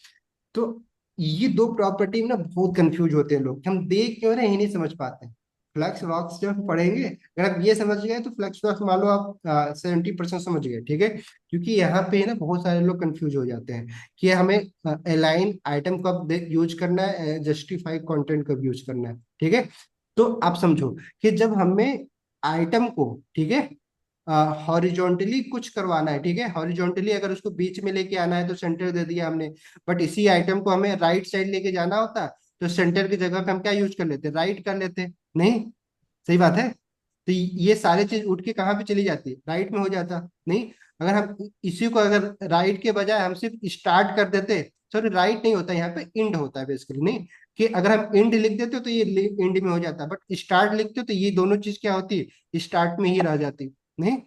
तो ये दो प्रॉपर्टी में ना बहुत कंफ्यूज होते हैं लोग, हम देख क्यों रहे, यही नहीं समझ पाते हैं। फ्लक्स वॉक्स जब हम पढ़ेंगे, अगर आप ये समझ गए तो फ्लक्स वॉक्स मान लो आप 70% समझ गए। ठीक है, क्योंकि यहाँ पे ना बहुत सारे लोग कंफ्यूज हो जाते हैं कि हमें अलाइन आइटम कब यूज करना है, जस्टिफाई कंटेंट कब यूज करना है। ठीक है, तो आप समझो कि जब हमें आइटम को, ठीक है, हॉरिजॉन्टली कुछ करवाना है, ठीक है, हॉरिजॉन्टली अगर उसको बीच में लेके आना है तो सेंटर दे दिया हमने। बट इसी आइटम को हमें राइट साइड लेके जाना होता, तो सेंटर की जगह पे हम क्या यूज कर लेते, राइट कर लेते, नहीं? सही बात है। तो ये सारे चीज उठ के कहाँ पे चली जाती है, राइट में हो जाता, नहीं? अगर हम इसी को अगर राइट के बजाय हम सिर्फ स्टार्ट कर देते, सॉरी राइट नहीं होता, यहाँ पे इंड होता है बेसिकली, नहीं? कि अगर हम इंड लिख देते तो ये इंड में हो जाता, बट स्टार्ट लिखते तो ये दोनों चीज क्या होती, स्टार्ट में ही रह जाती, नहीं?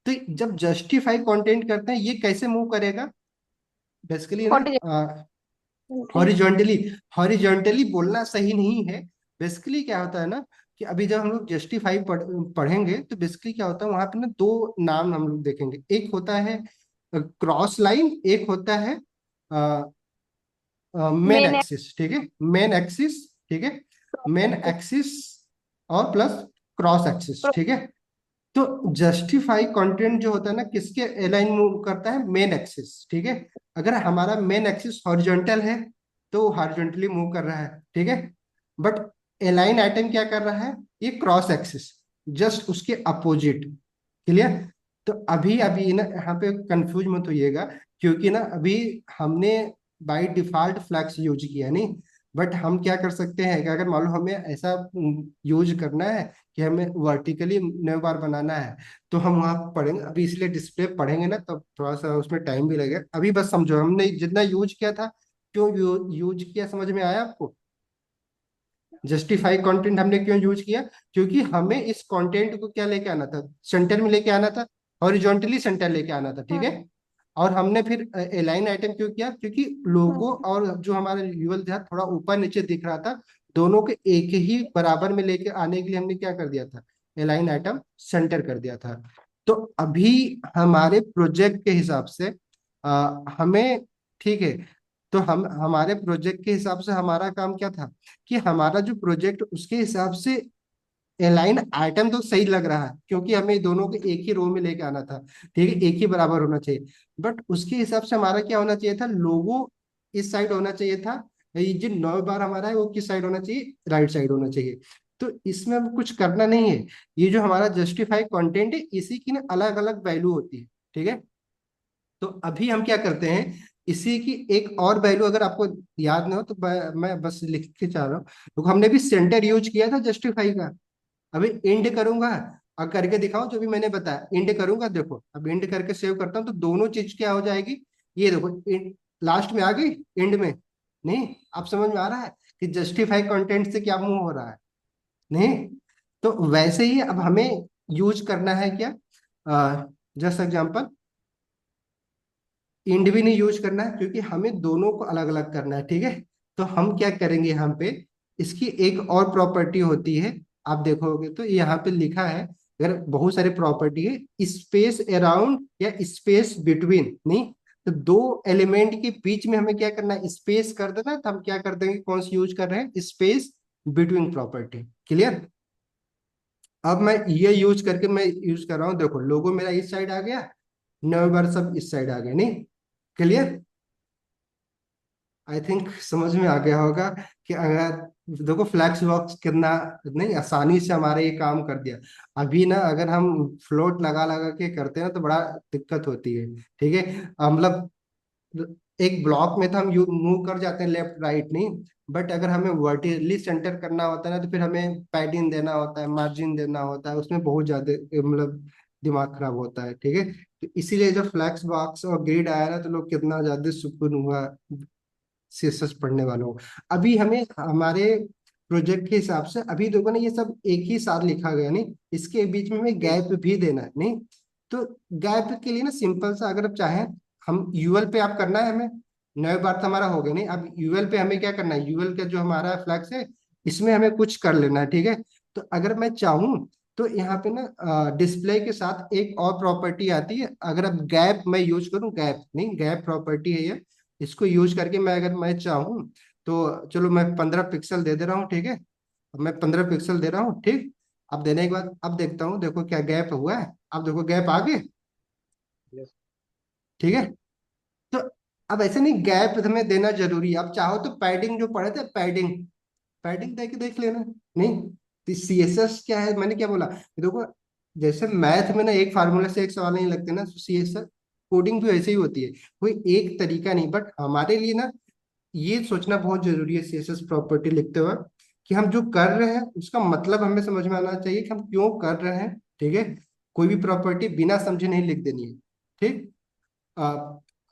तो जब जस्टिफाई कंटेंट करते हैं, ये कैसे मूव करेगा बेसिकली ना, हॉरिजॉन्टली। हॉरिजॉन्टली। हॉरिजॉन्टली बोलना सही नहीं है। बेसिकली क्या होता है ना कि अभी जब हम लोग जस्टिफाई पढ़ेंगे तो बेसिकली क्या होता है, वहां पे ना दो नाम हम लोग देखेंगे, एक होता है क्रॉस लाइन, एक होता है मेन मेन। एक्सिस। ठीक है, मेन एक्सिस। ठीक है, मेन एक्सिस और प्लस क्रॉस एक्सिस। ठीक है, तो जस्टिफाई कंटेंट जो होता है ना, किसके अलाइन मूव करता है, मेन एक्सिस। ठीक है, अगर हमारा मेन एक्सिस हॉरिजॉन्टल है तो हॉरिजॉन्टली मूव कर रहा है। ठीक है, बट अलाइन आइटम क्या कर रहा है, ये क्रॉस एक्सिस, जस्ट उसके अपोजिट। क्लियर? तो अभी अभी ना यहाँ पे कंफ्यूज मत होइएगा, क्योंकि ना अभी हमने बाय डिफॉल्ट फ्लैक्स यूज किया, नहीं? बट हम क्या कर सकते हैं कि अगर मान लो हमें ऐसा यूज करना है कि हमें वर्टिकली नए बार बनाना है, तो हम वहाँ पढ़ेंगे। अभी इसलिए डिस्प्ले पढ़ेंगे ना, तब थोड़ा सा उसमें टाइम भी लगेगा। अभी बस समझो हमने जितना यूज किया था, क्यों यूज किया, समझ में आया आपको? जस्टिफाई कंटेंट हमने क्यों यूज किया, क्योंकि हमें इस कंटेंट को क्या लेके आना था, सेंटर में लेके आना था, हॉरिजॉन्टली सेंटर लेके आना था। ठीक है, और हमने फिर अलाइन आइटम क्यों किया, क्योंकि लोगो और जो हमारा यूएल था थोड़ा ऊपर नीचे दिख रहा था, दोनों के एक ही बराबर में लेके आने के लिए हमने क्या कर दिया था, अलाइन आइटम सेंटर कर दिया था। तो अभी हमारे प्रोजेक्ट के हिसाब से हमें, ठीक है, तो हम हमारे प्रोजेक्ट के हिसाब से हमारा काम क्या था कि हमारा जो प्रोजेक्ट उसके हिसाब से लाइन आइटम तो सही लग रहा है क्योंकि हमें दोनों को एक ही रो में लेके आना था, ठीक है, एक ही बराबर होना चाहिए। बट उसके हिसाब से हमारा क्या होना चाहिए था, लोगो इस साइड होना चाहिए था। ये जो 9 बार हमारा है वो किस साइड होना चाहिए, राइट साइड होना चाहिए। तो इसमें अब कुछ करना नहीं है। ये जो हमारा जस्टिफाई कंटेंट है इसी की ना अलग अलग वैल्यू होती है, ठीक है। तो अभी हम क्या करते हैं, इसी की एक और वैल्यू अगर आपको याद ना हो तो मैं बस लिख के चाह रहा हूँ। तो हमने भी सेंटर यूज किया था जस्टिफाई का। अभी इंड करूंगा और करके दिखाओ जो भी मैंने बताया, इंड करूंगा, देखो अब इंड करके सेव करता हूँ तो दोनों चीज क्या हो जाएगी, ये देखो लास्ट में आ गई, इंड में नहीं। आप समझ में आ रहा है कि जस्टिफाई कंटेंट से क्या मूव हो रहा है, नहीं। तो वैसे ही अब हमें यूज करना है क्या, जस्ट एग्जांपल, इंड भी नहीं यूज करना है क्योंकि हमें दोनों को अलग अलग करना है, ठीक है। तो हम क्या करेंगे यहाँ पे, इसकी एक और प्रॉपर्टी होती है, आप देखोगे तो यहाँ पे लिखा है, अगर बहुत सारे प्रॉपर्टी है, स्पेस अराउंड या स्पेस बिटवीन, नहीं। तो दो एलिमेंट के बीच में हमें क्या करना है, स्पेस कर देना है, तो हम क्या कर देंगे, कौन सी यूज कर रहे हैं, स्पेस बिटवीन प्रॉपर्टी। क्लियर। अब मैं ये यूज करके मैं यूज कर रहा हूँ, देखो लोगो मेरा इस साइड आ गया, नए बार सब इस साइड आ गए, नहीं। क्लियर। आई थिंक समझ में आ गया होगा कि अगर देखो फ्लैक्स बॉक्स कितना नहीं आसानी से हमारे ये काम कर दिया। अभी ना अगर हम फ्लोट लगा लगा के करते हैं ना तो बड़ा दिक्कत होती है, ठीक है। मतलब एक ब्लॉक में तो हम यू मूव कर जाते हैं लेफ्ट राइट, नहीं। बट अगर हमें वर्टिकली सेंटर करना होता है ना तो फिर हमें पैडिंग देना होता है, मार्जिन देना होता है, उसमें बहुत ज्यादा मतलब दिमाग खराब होता है, ठीक है। तो इसीलिए जब फ्लैक्स बॉक्स और ग्रिड आया ना तो लोग कितना ज्यादा सुकून हुआ सीएसएस पढ़ने वालों को। अभी हमें हमारे प्रोजेक्ट के हिसाब से अभी देखो ना ये सब एक ही साथ लिखा गया, नहीं, इसके बीच में हमें गैप भी देना है, नहीं। तो गैप के लिए ना सिंपल सा, अगर आप चाहें, हम यूएल पे आप करना है हमें, नए बार तो हमारा हो गया, नहीं। अब यूएल पे हमें क्या करना है, यूएल का जो हमारा फ्लैक्स है इसमें हमें कुछ कर लेना है, ठीक है। तो अगर मैं चाहूँ तो यहाँ पे ना डिस्प्ले के साथ एक और प्रॉपर्टी आती है, अगर अब गैप मैं यूज करूँ, गैप नहीं, गैप प्रॉपर्टी है ये। इसको यूज करके मैं अगर मैं चाहूँ तो चलो मैं 15 पिक्सल दे दे रहा हूँ, ठीक है। अब मैं 15 पिक्सल दे रहा हूँ, ठीक। अब देने के बाद अब देखता हूँ, देखो क्या गैप हुआ है, अब देखो गैप आ गए, यस। ठीक है। तो अब ऐसे नहीं, गैप हमें देना जरूरी है। अब चाहो तो पैडिंग जो पढ़े थे, पैडिंग पैडिंग दे के देख लेना, नहीं। तो सीएसएस क्या है, मैंने क्या बोला, देखो जैसे मैथ में ना एक फार्मूला से एक सवाल नहीं लगते ना, सीएसएस कोडिंग भी वैसे ही होती है, कोई एक तरीका नहीं। बट हमारे लिए ना ये सोचना बहुत जरूरी है सीएसएस प्रॉपर्टी लिखते हुए कि हम जो कर रहे हैं उसका मतलब हमें समझ में आना चाहिए कि हम क्यों कर रहे हैं, ठीक है। कोई भी प्रॉपर्टी बिना समझे नहीं लिख देनी है, ठीक।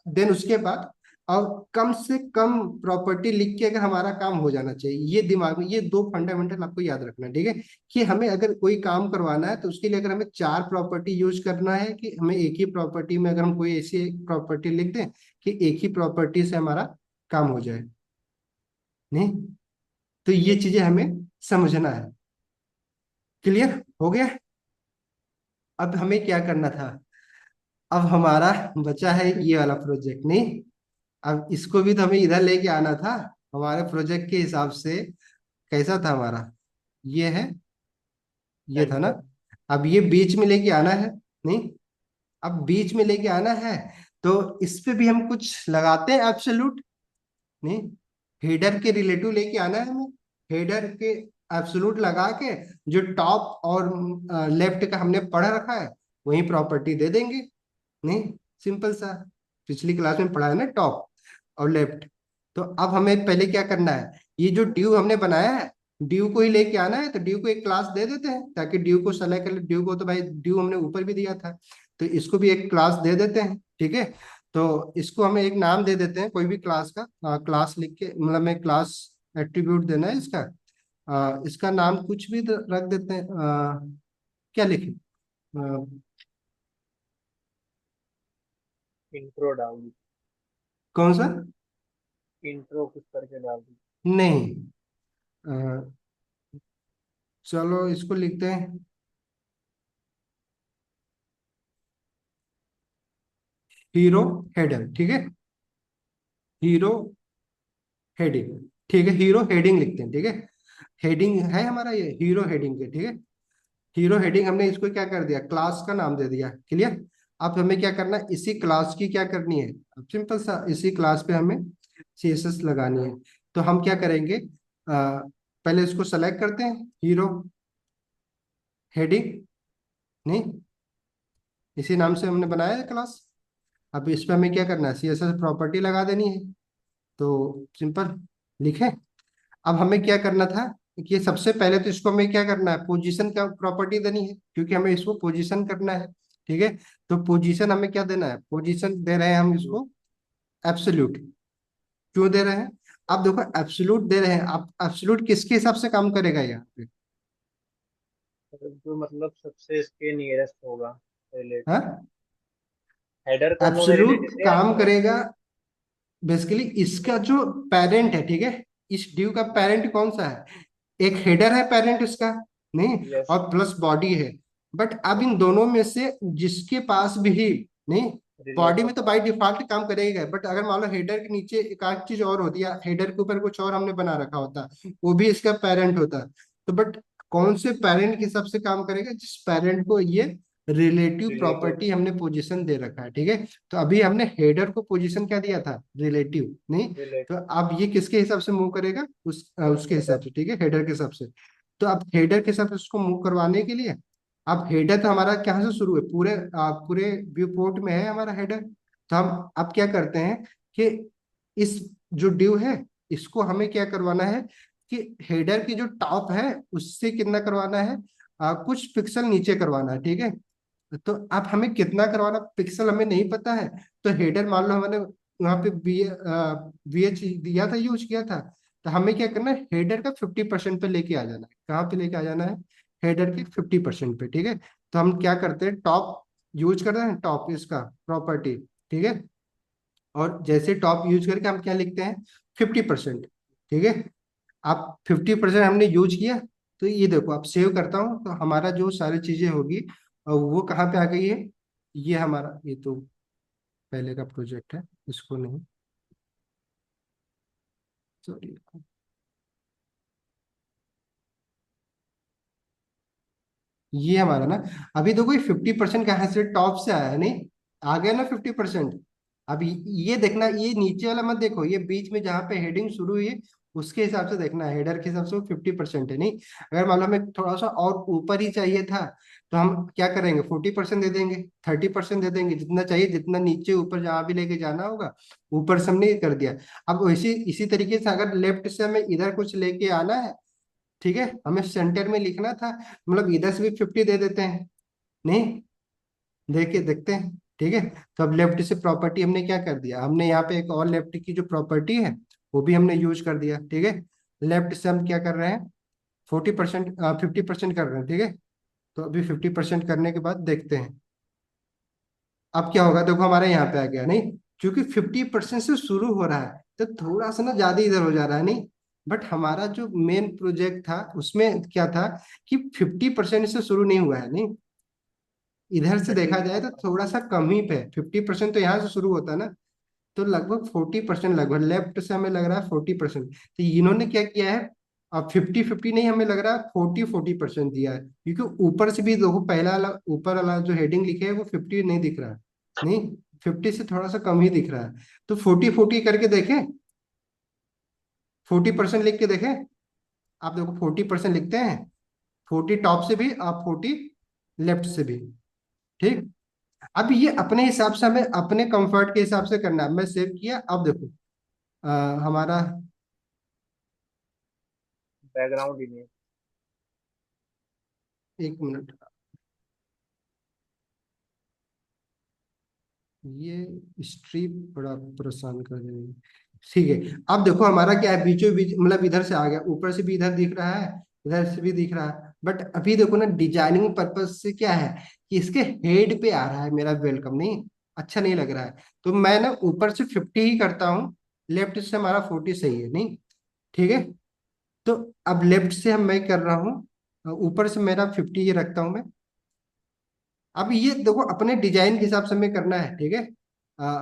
देन उसके बाद और कम से कम प्रॉपर्टी लिख के अगर हमारा काम हो जाना चाहिए, ये दिमाग में, ये दो फंडामेंटल आपको याद रखना है, ठीक है। कि हमें अगर कोई काम करवाना है तो उसके लिए अगर हमें चार प्रॉपर्टी यूज करना है, कि हमें एक ही प्रॉपर्टी में अगर हम कोई ऐसी प्रॉपर्टी लिख दें कि एक ही प्रॉपर्टी से हमारा काम हो जाए, नहीं। तो ये यस। चीजें हमें समझना है। क्लियर हो गया। अब हमें क्या करना था, अब हमारा बचा है ये वाला प्रोजेक्ट, नहीं। अब इसको भी तो हमें इधर लेके आना था हमारे प्रोजेक्ट के हिसाब से। कैसा था हमारा, ये है, ये था ना। सेंटर। अब ये बीच में लेके आना है, नहीं। अब बीच में लेके आना है तो इस पे भी हम कुछ लगाते हैं एब्सोल्यूट, नहीं। हेडर के रिलेटिव लेके आना है हमें, हेडर के एब्सोल्यूट लगा के जो टॉप और लेफ्ट का हमने पढ़ रखा है वही प्रॉपर्टी दे देंगे, नहीं। सिंपल सा, पिछली क्लास में पढ़ा है ना, टॉप और लेफ्ट। तो अब हमें पहले क्या करना है, ये जो ड्यू हमने बनाया है ड्यू को ही लेके आना है, तो ड्यू को एक क्लास दे देते हैं ताकि ड्यू को सेलेक्ट कर ले। ड्यू को तो भाई ड्यू हमने ऊपर भी दिया था, तो इसको भी एक क्लास दे देते हैं, ठीक है। तो इसको हमें एक नाम दे देते हैं कोई भी क्लास का, क्लास लिख के, मतलब मैं क्लास एट्रीब्यूट देना है इसका। इसका नाम कुछ भी रख देते हैं, क्या लिखें, इंट्रो डाल दी। कौन सा, इंट्रो कुछ करके डाल दी। नहीं। अ, चलो इसको लिखते हैं हीरो हेडर, ठीक है। हीरो हेडिंग, ठीक है, हीरो हेडिंग लिखते हैं, ठीक है। हेडिंग है हमारा ये हीरो हेडिंग के, ठीक है। हीरो हेडिंग हमने इसको क्या कर दिया, क्लास का नाम दे दिया। क्लियर। अब हमें क्या करना है, इसी क्लास की क्या करनी है, अब सिंपल सा इसी क्लास पे हमें सीएसएस लगानी है। तो हम क्या करेंगे, पहले इसको सेलेक्ट करते हैं, हीरो हेडिंग, नहीं, इसी नाम से हमने बनाया है क्लास। अब इस पे हमें क्या करना है, सीएसएस प्रॉपर्टी लगा देनी है। तो सिंपल लिखें। अब हमें क्या करना था कि सबसे पहले तो इसको हमें क्या करना है, पोजीशन का प्रॉपर्टी देनी है, क्योंकि हमें इसको पोजीशन करना है। ठीक है। तो पोजीशन हमें क्या देना है, पोजीशन दे रहे हैं हम इसको एब्सोल्यूट। क्यों दे रहे हैं, आप देखो एब्सोल्यूट दे रहे हैं, आप एब्सोल्यूट किसके हिसाब से काम करेगा यहाँ पे, जो मतलब सबसे इसके नियरेस्ट होगा रिलेटिव, हाँ। हेडर कौन होगा एब्सोल्यूट रिलेटिव से या काम फर्स्ट? करेगा बेसिकली इसका जो पेरेंट है, ठीक है, इस ड्यू का पेरेंट कौन सा है, एक हेडर है पेरेंट उसका, नहीं, यस। और प्लस बॉडी है। बट अब इन दोनों में से जिसके पास भी, नहीं, बॉडी रिलेटिव में तो का। बाय डिफॉल्ट काम करेगा, बट अगर मान लो हेडर के नीचे एक आध चीज और होती है, हेडर के ऊपर कुछ और हमने बना रखा होता, वो भी इसका पेरेंट होता। तो बट कौन से पेरेंट के हिसाब से काम करेगा, जिस पेरेंट को ये रिलेटिव रिलेटिव। प्रॉपर्टी हमने पोजीशन दे रखा है। ठीक है। तो अभी हमने हेडर को पोजीशन क्या दिया था, रिलेटिव, नहीं। तो रिलेटिव। अब ये किसके हिसाब से मूव करेगा, उसके हिसाब हेडर। से, ठीक है, हेडर के हिसाब से। तो अब हेडर के हिसाब से उसको मूव करवाने के लिए, अब हेडर तो हमारा कहाँ से शुरू है, पूरे व्यू पोर्ट में है हमारा हेडर। तो हम अब क्या करते हैं कि इस जो ड्यू है, इसको हमें क्या करवाना है कि हेडर की जो टॉप है उससे कितना करवाना है, कुछ पिक्सल नीचे करवाना है। ठीक है। तो अब हमें कितना करवाना, पिक्सल हमें नहीं पता है। तो हेडर मान लो हमने वहाँ पे VH दिया था, यूज किया था। तो हमें क्या करना है, हेडर का 50% पे लेके आ जाना है। कहाँ पे लेके आ जाना है, हेडर के 50% पे। ठीक है। तो हम क्या करते हैं, टॉप यूज करते हैं, टॉप इसका प्रॉपर्टी। ठीक है। और जैसे टॉप यूज करके हम क्या लिखते हैं, 50%। ठीक है। आप 50% हमने यूज किया। तो ये देखो, आप सेव करता हूँ तो हमारा जो सारी चीजें होगी वो कहाँ पे आ गई है, ये हमारा, ये तो पहले का प्रोजेक्ट है, इसको नहीं, सॉरी, ये हमारा ना, अभी देखो ये 50% कहाँ से, टॉप से आया है, नहीं, आ गया ना 50%। अब ये देखना, ये नीचे वाला मत देखो, ये बीच में जहाँ पे हेडिंग शुरू हुई है उसके हिसाब से देखना है, हेडर के हिसाब से वो 50% है, नहीं। अगर मान लो हमें थोड़ा सा और ऊपर ही चाहिए था, तो हम क्या करेंगे, 40% दे देंगे, 30% दे देंगे, जितना चाहिए, जितना नीचे ऊपर जहाँ भी लेके जाना होगा, ऊपर से हमने ये कर दिया। अब वैसे इसी तरीके से अगर लेफ्ट से हमें इधर कुछ लेके आना है, ठीक है, हमें सेंटर में लिखना था, मतलब इधर से भी 50 दे देते हैं, नहीं, देखे देखते हैं। ठीक है। तो अब लेफ्ट से प्रॉपर्टी हमने क्या कर दिया, हमने यहाँ पे एक और लेफ्ट की जो प्रॉपर्टी है वो भी हमने यूज कर दिया। ठीक है। लेफ्ट से हम क्या कर रहे हैं, 40%, 50% कर रहे हैं। ठीक है। तो अभी 50% करने के बाद देखते हैं अब क्या होगा। देखो हमारे यहाँ पे आ गया, नहीं, क्योंकि 50% से शुरू हो रहा है तो थोड़ा सा ना ज्यादा इधर हो जा रहा है, नहीं। बट हमारा जो मेन प्रोजेक्ट था उसमें क्या था कि 50% से शुरू नहीं हुआ है, नहीं, इधर से देखा जाए तो 30%। थोड़ा सा कम ही पे, 50% तो यहाँ से शुरू होता है ना। तो लगभग 40%, लगभग लेफ्ट से हमें लग रहा है 40%। तो इन्होंने क्या किया है, अब 50-50 नहीं, हमें लग रहा है 40-40% दिया है, क्योंकि ऊपर से भी देखो, पहला वाला ऊपर वाला जो हेडिंग लिखे है वो 50 नहीं दिख रहा है, नहीं, 50 से थोड़ा सा कम ही दिख रहा है। तो 40-40 करके देखें, 40% लिख के देखें। आप देखो 40% लिखते हैं, 40 टॉप से भी, आप 40 लेफ्ट से भी। ठीक। अब ये अपने हिसाब से, हमें अपने कंफर्ट के हिसाब से करना है। मैं सेव किया, अब देखो हमारा, बैकग्राउंड इमेज। 1 मिनट, ये स्ट्रीप बड़ा परेशान कर रही है। ठीक है। अब देखो हमारा क्या है, बीचों बीच, मतलब इधर से आ गया, ऊपर से भी इधर दिख रहा है, इधर से भी दिख रहा है। बट अभी देखो ना, डिजाइनिंग पर्पज से क्या है कि इसके हेड पे आ रहा है मेरा वेलकम, नहीं, अच्छा नहीं लग रहा है। तो मैं ना ऊपर से 50 ही करता हूँ, लेफ्ट से हमारा 40 सही है, नहीं। ठीक है। तो अब लेफ्ट से हम मैं कर रहा हूँ, ऊपर से मेरा 50 ही रखता हूँ मैं। अब ये देखो अपने डिजाइन के हिसाब से हमें करना है। ठीक है।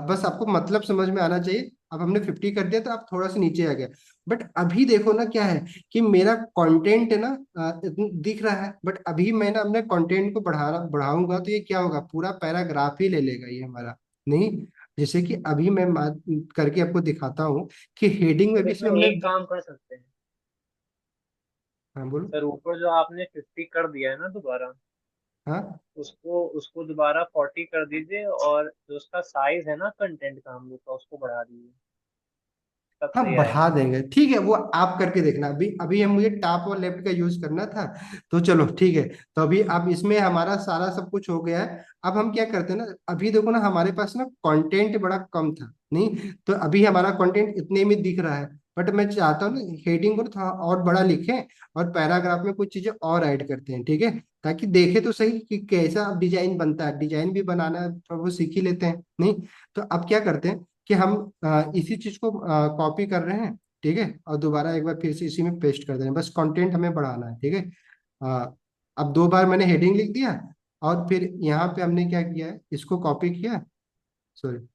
बस आपको मतलब समझ में आना चाहिए। अब हमने 50 कर दिया तो अब थोड़ा सा नीचे आ गया। बट अभी देखो ना क्या है कि मेरा कंटेंट ना दिख रहा है, बट अभी मैं ना अपने कंटेंट को बढ़ाऊंगा तो ये क्या होगा, पूरा पैराग्राफ ही ले लेगा ये हमारा। नहीं, जैसे कि अभी मैं करके आपको दिखाता हूँ कि हेडिंग में सर भी इसमें इसमें हमने। एक काम कर सकते हैं। हाँ बोलो। सर ऊपर जो आपने 50 कर दिया है ना दोबारा, हाँ उसको उसको दोबारा 40 कर दीजिए, और जो उसका साइज है ना कंटेंट का हम लोग का, उसको बढ़ा दीजिए, तब हाँ सही बढ़ा आएगा। देंगे, ठीक है, वो आप करके देखना। अभी अभी हम मुझे टॉप और लेफ्ट का यूज करना था, तो चलो ठीक है। तो अभी अब इसमें हमारा सारा सब कुछ हो गया है। अब हम क्या करते हैं ना, अभी देखो ना हमारे पास ना कंटेंट बड़ा कम था, नहीं तो अभी हमारा कंटेंट इतने में दिख रहा है। बट मैं चाहता हूँ ना हेडिंग को ना थोड़ा और बड़ा लिखें, और पैराग्राफ में कुछ चीजें और ऐड करते हैं, ठीक है, ताकि देखे तो सही कि कैसा डिजाइन बनता है। डिजाइन भी बनाना थोड़ा वो सीख ही लेते हैं, नहीं। तो अब क्या करते हैं कि हम इसी चीज को कॉपी कर रहे हैं, ठीक है, और दोबारा एक बार फिर से इसी में पेस्ट कर दे रहे हैं, बस कंटेंट हमें बढ़ाना है, ठीक है। अब 2 बार मैंने हेडिंग लिख दिया, और फिर यहाँ पे हमने क्या किया है, इसको कॉपी किया, सॉरी,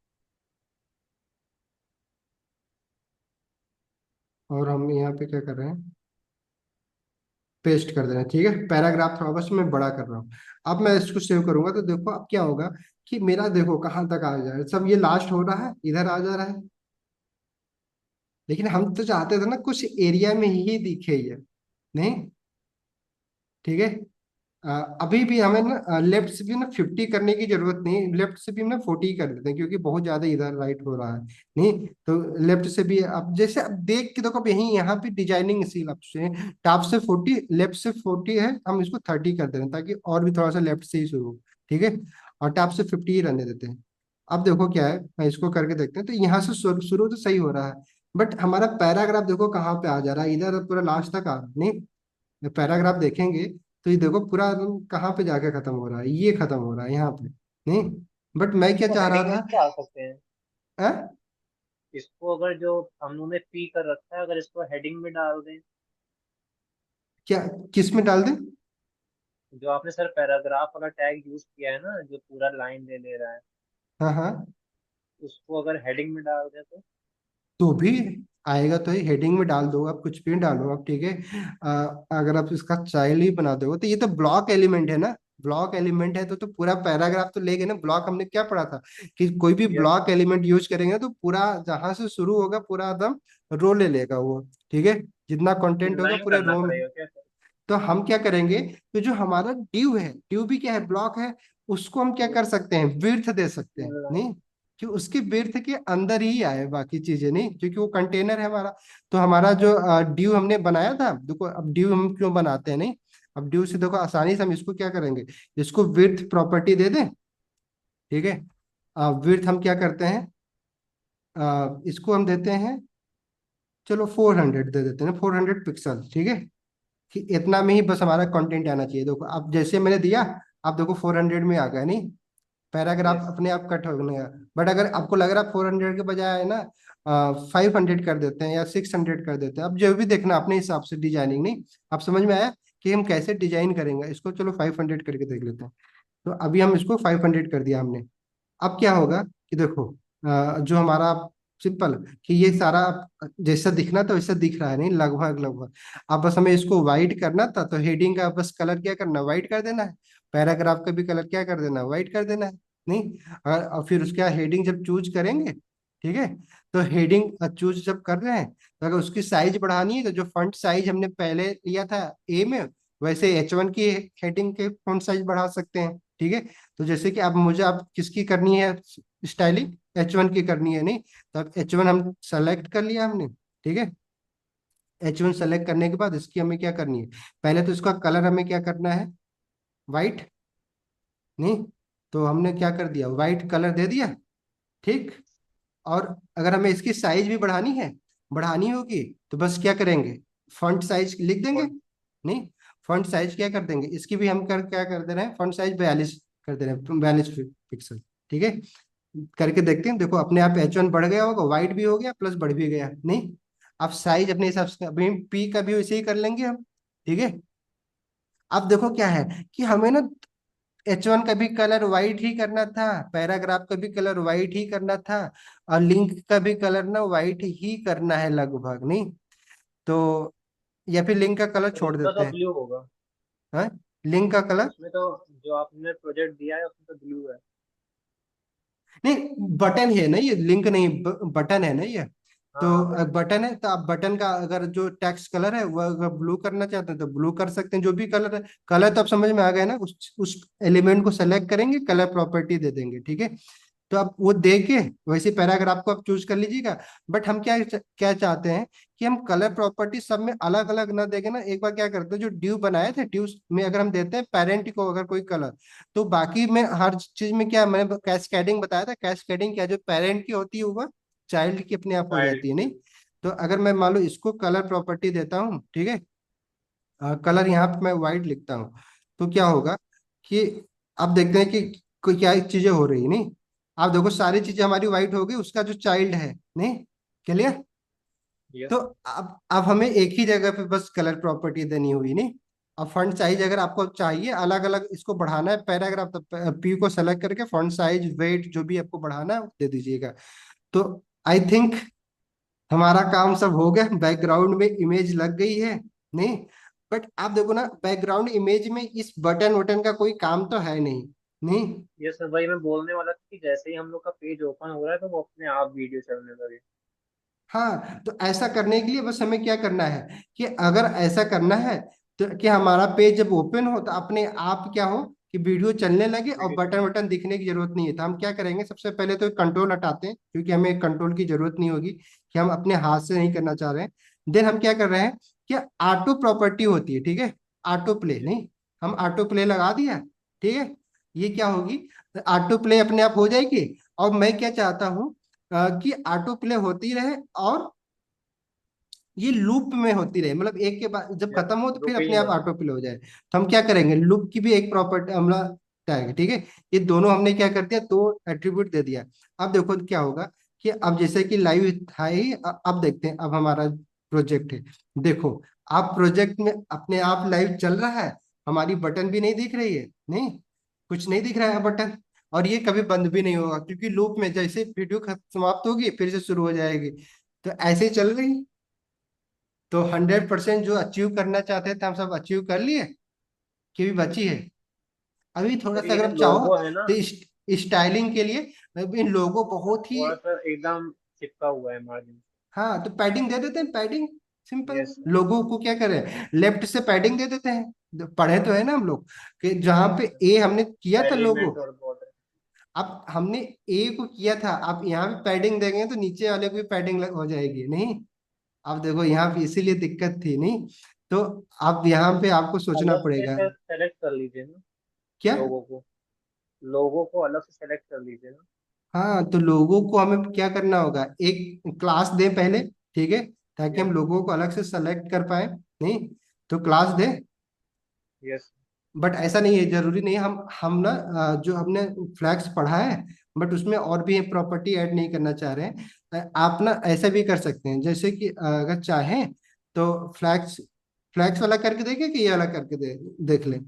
और हम यहाँ पे क्या कर रहे हैं, पेस्ट कर दे रहे हैं, ठीक है। पैराग्राफ थोड़ा बस मैं बड़ा कर रहा हूँ। अब मैं इसको सेव करूंगा तो देखो अब क्या होगा कि मेरा देखो कहाँ तक आ जाए, सब ये लास्ट हो रहा है, इधर आ जा रहा है। लेकिन हम तो चाहते थे ना कुछ एरिया में ही दिखे ये, नहीं, ठीक है। अभी भी हमें ना लेफ्ट से भी ना 50 करने की जरूरत नहीं, लेफ्ट से भी हम ना 40 कर देते हैं, क्योंकि बहुत ज्यादा इधर राइट हो रहा है, नहीं। तो लेफ्ट से भी अब जैसे अब देख के देखो, अब यही यहाँ पे डिजाइनिंग इसी से टॉप से 40, लेफ्ट से 40 है, हम इसको 30 कर दे रहे हैं ताकि और भी थोड़ा सा लेफ्ट से ही शुरू हो, ठीक है। और टॉप से 50 ही रहने देते हैं। अब देखो क्या है, मैं इसको करके देखते हैं, तो यहाँ से शुरू शुरू तो सही हो रहा है, बट हमारा पैराग्राफ देखो कहाँ पे आ जा रहा है, इधर पूरा लास्ट तक आ, नहीं। पैराग्राफ देखेंगे तो ये देखो पूरा एकदम कहाँ पे जाके खत्म हो रहा है, ये खत्म हो रहा है यहाँ पे, नहीं। बट मैं क्या इसको चाह रहा हेडिंग में था। भी डाल सकते हैं। आ? इसको अगर जो हमने पी कर रखा है, अगर इसको हेडिंग में डाल दें। क्या, किस में डाल दें? जो आपने सर पैराग्राफ वाला टैग यूज किया है ना, जो पूरा लाइन ले ले रहा है, हाँ हाँ, उसको अगर हेडिंग में डाल दें तो। तो भी आएगा, तो ये हेडिंग में डाल दो आप, कुछ भी डालो आप, ठीक है। अगर आप इसका स्टाइल ही बना दोगे तो ये तो ब्लॉक एलिमेंट है ना। ब्लॉक एलिमेंट है तो पूरा पैराग्राफ तो लेगे ना। ब्लॉक हमने क्या पढ़ा था कि कोई भी यस। ब्लॉक एलिमेंट यूज करेंगे तो पूरा जहां से शुरू होगा पूरा एकदम रो ले लेगा वो, ठीक है। जितना कंटेंट होगा इनलाइन पूरे करना रो में। पड़ेगा क्या सर? तो हम क्या करेंगे, तो जो हमारा ड्यू है, ड्यू भी क्या है, ब्लॉक है, उसको हम क्या कर सकते हैं, विड्थ दे सकते हैं, इनलाइन। नहीं, कि उसकी विड्थ के अंदर ही आए बाकी चीजें, नहीं, क्योंकि वो कंटेनर है हमारा। तो हमारा जो ड्यू हमने बनाया था, देखो अब ड्यू हम क्यों बनाते हैं, नहीं। अब ड्यू से देखो आसानी से हम इसको क्या करेंगे, इसको विड्थ प्रॉपर्टी दे दें, ठीक है। विड्थ हम क्या करते हैं, इसको हम देते हैं, चलो 400 दे देते हैं, 400 पिक्सल, ठीक है। कि इतना में ही बस हमारा कंटेंट आना चाहिए। देखो अब जैसे मैंने दिया, आप देखो 400 में आ गया, नहीं, पैराग्राफ यस। अपने आप कट होने गया। बट अगर आपको लग रहा है 400 के बजाय है ना 500 कर देते हैं या 600 कर देते हैं, अब जो भी देखना अपने हिसाब से डिजाइनिंग, नहीं। आप समझ में आया कि हम कैसे डिजाइन करेंगे इसको, चलो 500 करके देख लेते हैं। तो अभी हम इसको 500 कर दिया हमने। अब क्या होगा कि देखो जो हमारा सिंपल, कि ये सारा जैसा दिखना था वैसा दिख रहा है, नहीं, लगभग लगभग। अब बस हमें इसको वाइट करना था, तो हेडिंग का बस कलर क्या करना, वाइट कर देना है। पैराग्राफ का भी कलर क्या कर देना, वाइट कर देना है, नहीं। और फिर उसके बाद हेडिंग जब चूज करेंगे, ठीक है, तो हेडिंग चूज जब कर रहे हैं, तो अगर उसकी साइज बढ़ानी है तो जो फॉन्ट साइज हमने पहले लिया था ए में, वैसे H1 की हेडिंग के फॉन्ट साइज बढ़ा सकते हैं, ठीक है। तो जैसे कि अब मुझे अब किसकी करनी है स्टाइलिंग, H1 की करनी है, नहीं। तो अब H1 हम सेलेक्ट कर लिया हमने, ठीक है। H1 सेलेक्ट करने के बाद इसकी हमें क्या करनी है, पहले तो इसका कलर हमें क्या करना है, वाइट, नहीं। तो हमने क्या कर दिया, वाइट कलर दे दिया, ठीक। और अगर हमें इसकी साइज भी बढ़ानी होगी, तो बस क्या करेंगे, फॉन्ट साइज लिख देंगे, और नहीं। फॉन्ट साइज क्या कर देंगे, इसकी भी हम क्या कर दे रहे हैं, फॉन्ट साइज 42 कर दे रहे हैं, 42 पिक्सल, ठीक है। करके देखते हैं, देखो अपने आप H1 बढ़ गया होगा, वाइट भी हो गया प्लस बढ़ भी गया, नहीं। अब साइज अपने हिसाब से अभी पी का भी वैसे ही कर लेंगे हम, ठीक है। अब देखो क्या है कि हमें ना H1 का भी कलर वाइट ही करना था, पैराग्राफ का भी कलर वाइट ही करना था, और लिंक का भी कलर ना वाइट ही करना है लगभग, नहीं तो, या फिर लिंक का कलर तो छोड़ उसका देते तो हैं। ब्लू होगा। हाँ, लिंक का कलर, उसमें तो जो आपने प्रोजेक्ट दिया है उसमें तो ब्लू है। नहीं बटन है ना ये, लिंक नहीं, बटन है ना ये। हाँ तो हाँ बटन। बटन है तो आप बटन का अगर जो टेक्स्ट कलर है वो अगर ब्लू करना चाहते हैं तो ब्लू कर सकते हैं, जो भी कलर है। कलर तो आप समझ में आ गए ना, उस एलिमेंट को सेलेक्ट करेंगे, कलर प्रॉपर्टी दे देंगे, ठीक है। तो आप वो दे के वैसे पैराग्राफ को आप चूज कर लीजिएगा। बट हम क्या चाहते हैं कि हम कलर प्रॉपर्टी सब में अलग अलग ना देके ना, एक बार क्या करते हैं, जो ड्यू बनाए थे ड्यू में अगर हम देते हैं पेरेंट को अगर कोई कलर, तो बाकी में हर चीज में क्या मैंने कैस्केडिंग बताया था, कैस्केडिंग क्या, जो पेरेंट की होती है वो चाइल्ड की अपने आप हो चाइल्ड जाती है, नहीं। की। तो अगर मैं मान लो इसको कलर प्रॉपर्टी देता हूँ, ठीक है, कलर यहाँ पे मैं व्हाइट लिखता हूँ, तो क्या होगा कि अब देखते हैं कि क्या चीजें हो रही है, नहीं। आप देखो सारी चीजें हमारी व्हाइट हो गई, उसका जो चाइल्ड है, नहीं, क्लियर। तो यस। अब हमें एक ही जगह पे बस कलर प्रॉपर्टी देनी हुई, नहीं। अब फॉन्ट साइज अगर आपको चाहिए अलग अलग इसको बढ़ाना है पैराग्राफ, तो पी को सेलेक्ट करके फॉन्ट साइज वेट जो भी आपको बढ़ाना है वो दे दीजिएगा। तो आई थिंक हमारा काम सब हो गया, बैकग्राउंड में इमेज लग गई है, नहीं। बट आप देखो ना, बैकग्राउंड इमेज में इस बटन वटन का कोई काम तो है नहीं, नहीं। ये सर भाई मैं बोलने वाला था कि जैसे ही हम लोग का पेज ओपन हो रहा है तो वो अपने आप वीडियो चलने लगे। हाँ, तो ऐसा करने के लिए बस हमें क्या करना है कि अगर ऐसा करना है तो कि हमारा पेज जब ओपन हो तो अपने आप क्या हो कि वीडियो चलने लगे और वीडियो बटन चलने वटन दिखने की जरूरत नहीं है। तो हम क्या करेंगे, सबसे पहले तो कंट्रोल हटाते हैं क्योंकि हमें कंट्रोल की जरूरत नहीं होगी, कि हम अपने हाथ से नहीं करना चाह रहे हैं। देन हम क्या कर रहे हैं कि ऑटो प्रॉपर्टी होती है, ठीक है, ऑटो प्ले, लगे। नहीं, हम ऑटो प्ले लगा दिया, ठीक है। ये क्या होगी, ऑटो प्ले अपने आप हो जाएगी। और मैं क्या चाहता हूँ कि ऑटो प्ले होती रहे और ये लूप में होती रहे, मतलब एक के बाद जब यस। खत्म हो तो फिर अपने लुपिंग आप रहे। ऑटो प्ले हो जाए। तो हम क्या करेंगे, लूप की भी एक प्रॉपर्टी हमला जाएगा, ठीक है। ये दोनों हमने क्या कर दिया, दो एट्रीब्यूट दे दिया। अब देखो क्या होगा कि अब जैसे कि लाइव था ही, अब देखते हैं, अब हमारा प्रोजेक्ट है, देखो आप प्रोजेक्ट में अपने आप लाइव चल रहा है, हमारी बटन भी नहीं दिख रही है, नहीं, कुछ नहीं दिख रहा है बटन। और ये कभी बंद भी नहीं होगा क्योंकि लूप में जैसे वीडियो समाप्त होगी फिर से शुरू हो जाएगी। तो ऐसे ही चल रही। तो 100% जो अचीव करना चाहते थे हम सब अचीव कर लिए, कि भी बची है अभी थोड़ा सर सा, ये अगर जो आप चाहो लोगो है ना, तो स्टाइलिंग के लिए इन लोगों बहुत ही। थोड़ा सा एकदम चिपका हुआ है मार्जिन। हाँ, तो पैडिंग दे देते हैं, पैडिंग सिंपल। यस। लोगों को क्या करें, लेफ्ट से पैडिंग दे देते हैं, पढ़े तो है ना हम लोग, कि जहाँ पे ए हमने किया था लोगो, एलिमेंट और बॉर्डर। अब हमने ए को किया था, आप यहाँ पे पैडिंग देंगे तो नीचे वाले को भी पैडिंग हो जाएगी, नहीं। अब देखो यहाँ पे इसीलिए दिक्कत थी, नहीं। तो अब यहाँ पे आपको सोचना अलग से पड़ेगा। फिर सेलेक्ट कर लीजिए ना क्या, लोगों को। लोगो को अलग से सेलेक्ट कर लीजिए ना। हाँ, तो लोगों को हमें क्या करना होगा, एक क्लास दें पहले, ठीक है, ताकि हम यस। लोगों को अलग से सेलेक्ट कर पाए, नहीं। तो क्लास दें। यस। बट ऐसा नहीं है, जरूरी नहीं, हम ना जो हमने फ्लैग्स पढ़ा है, बट उसमें और भी प्रॉपर्टी ऐड नहीं करना चाह रहे हैं। आप ना ऐसा भी कर सकते हैं, जैसे कि अगर चाहें तो फ्लैग्स फ्लैग्स वाला करके देखें कि ये वाला करके देख लें।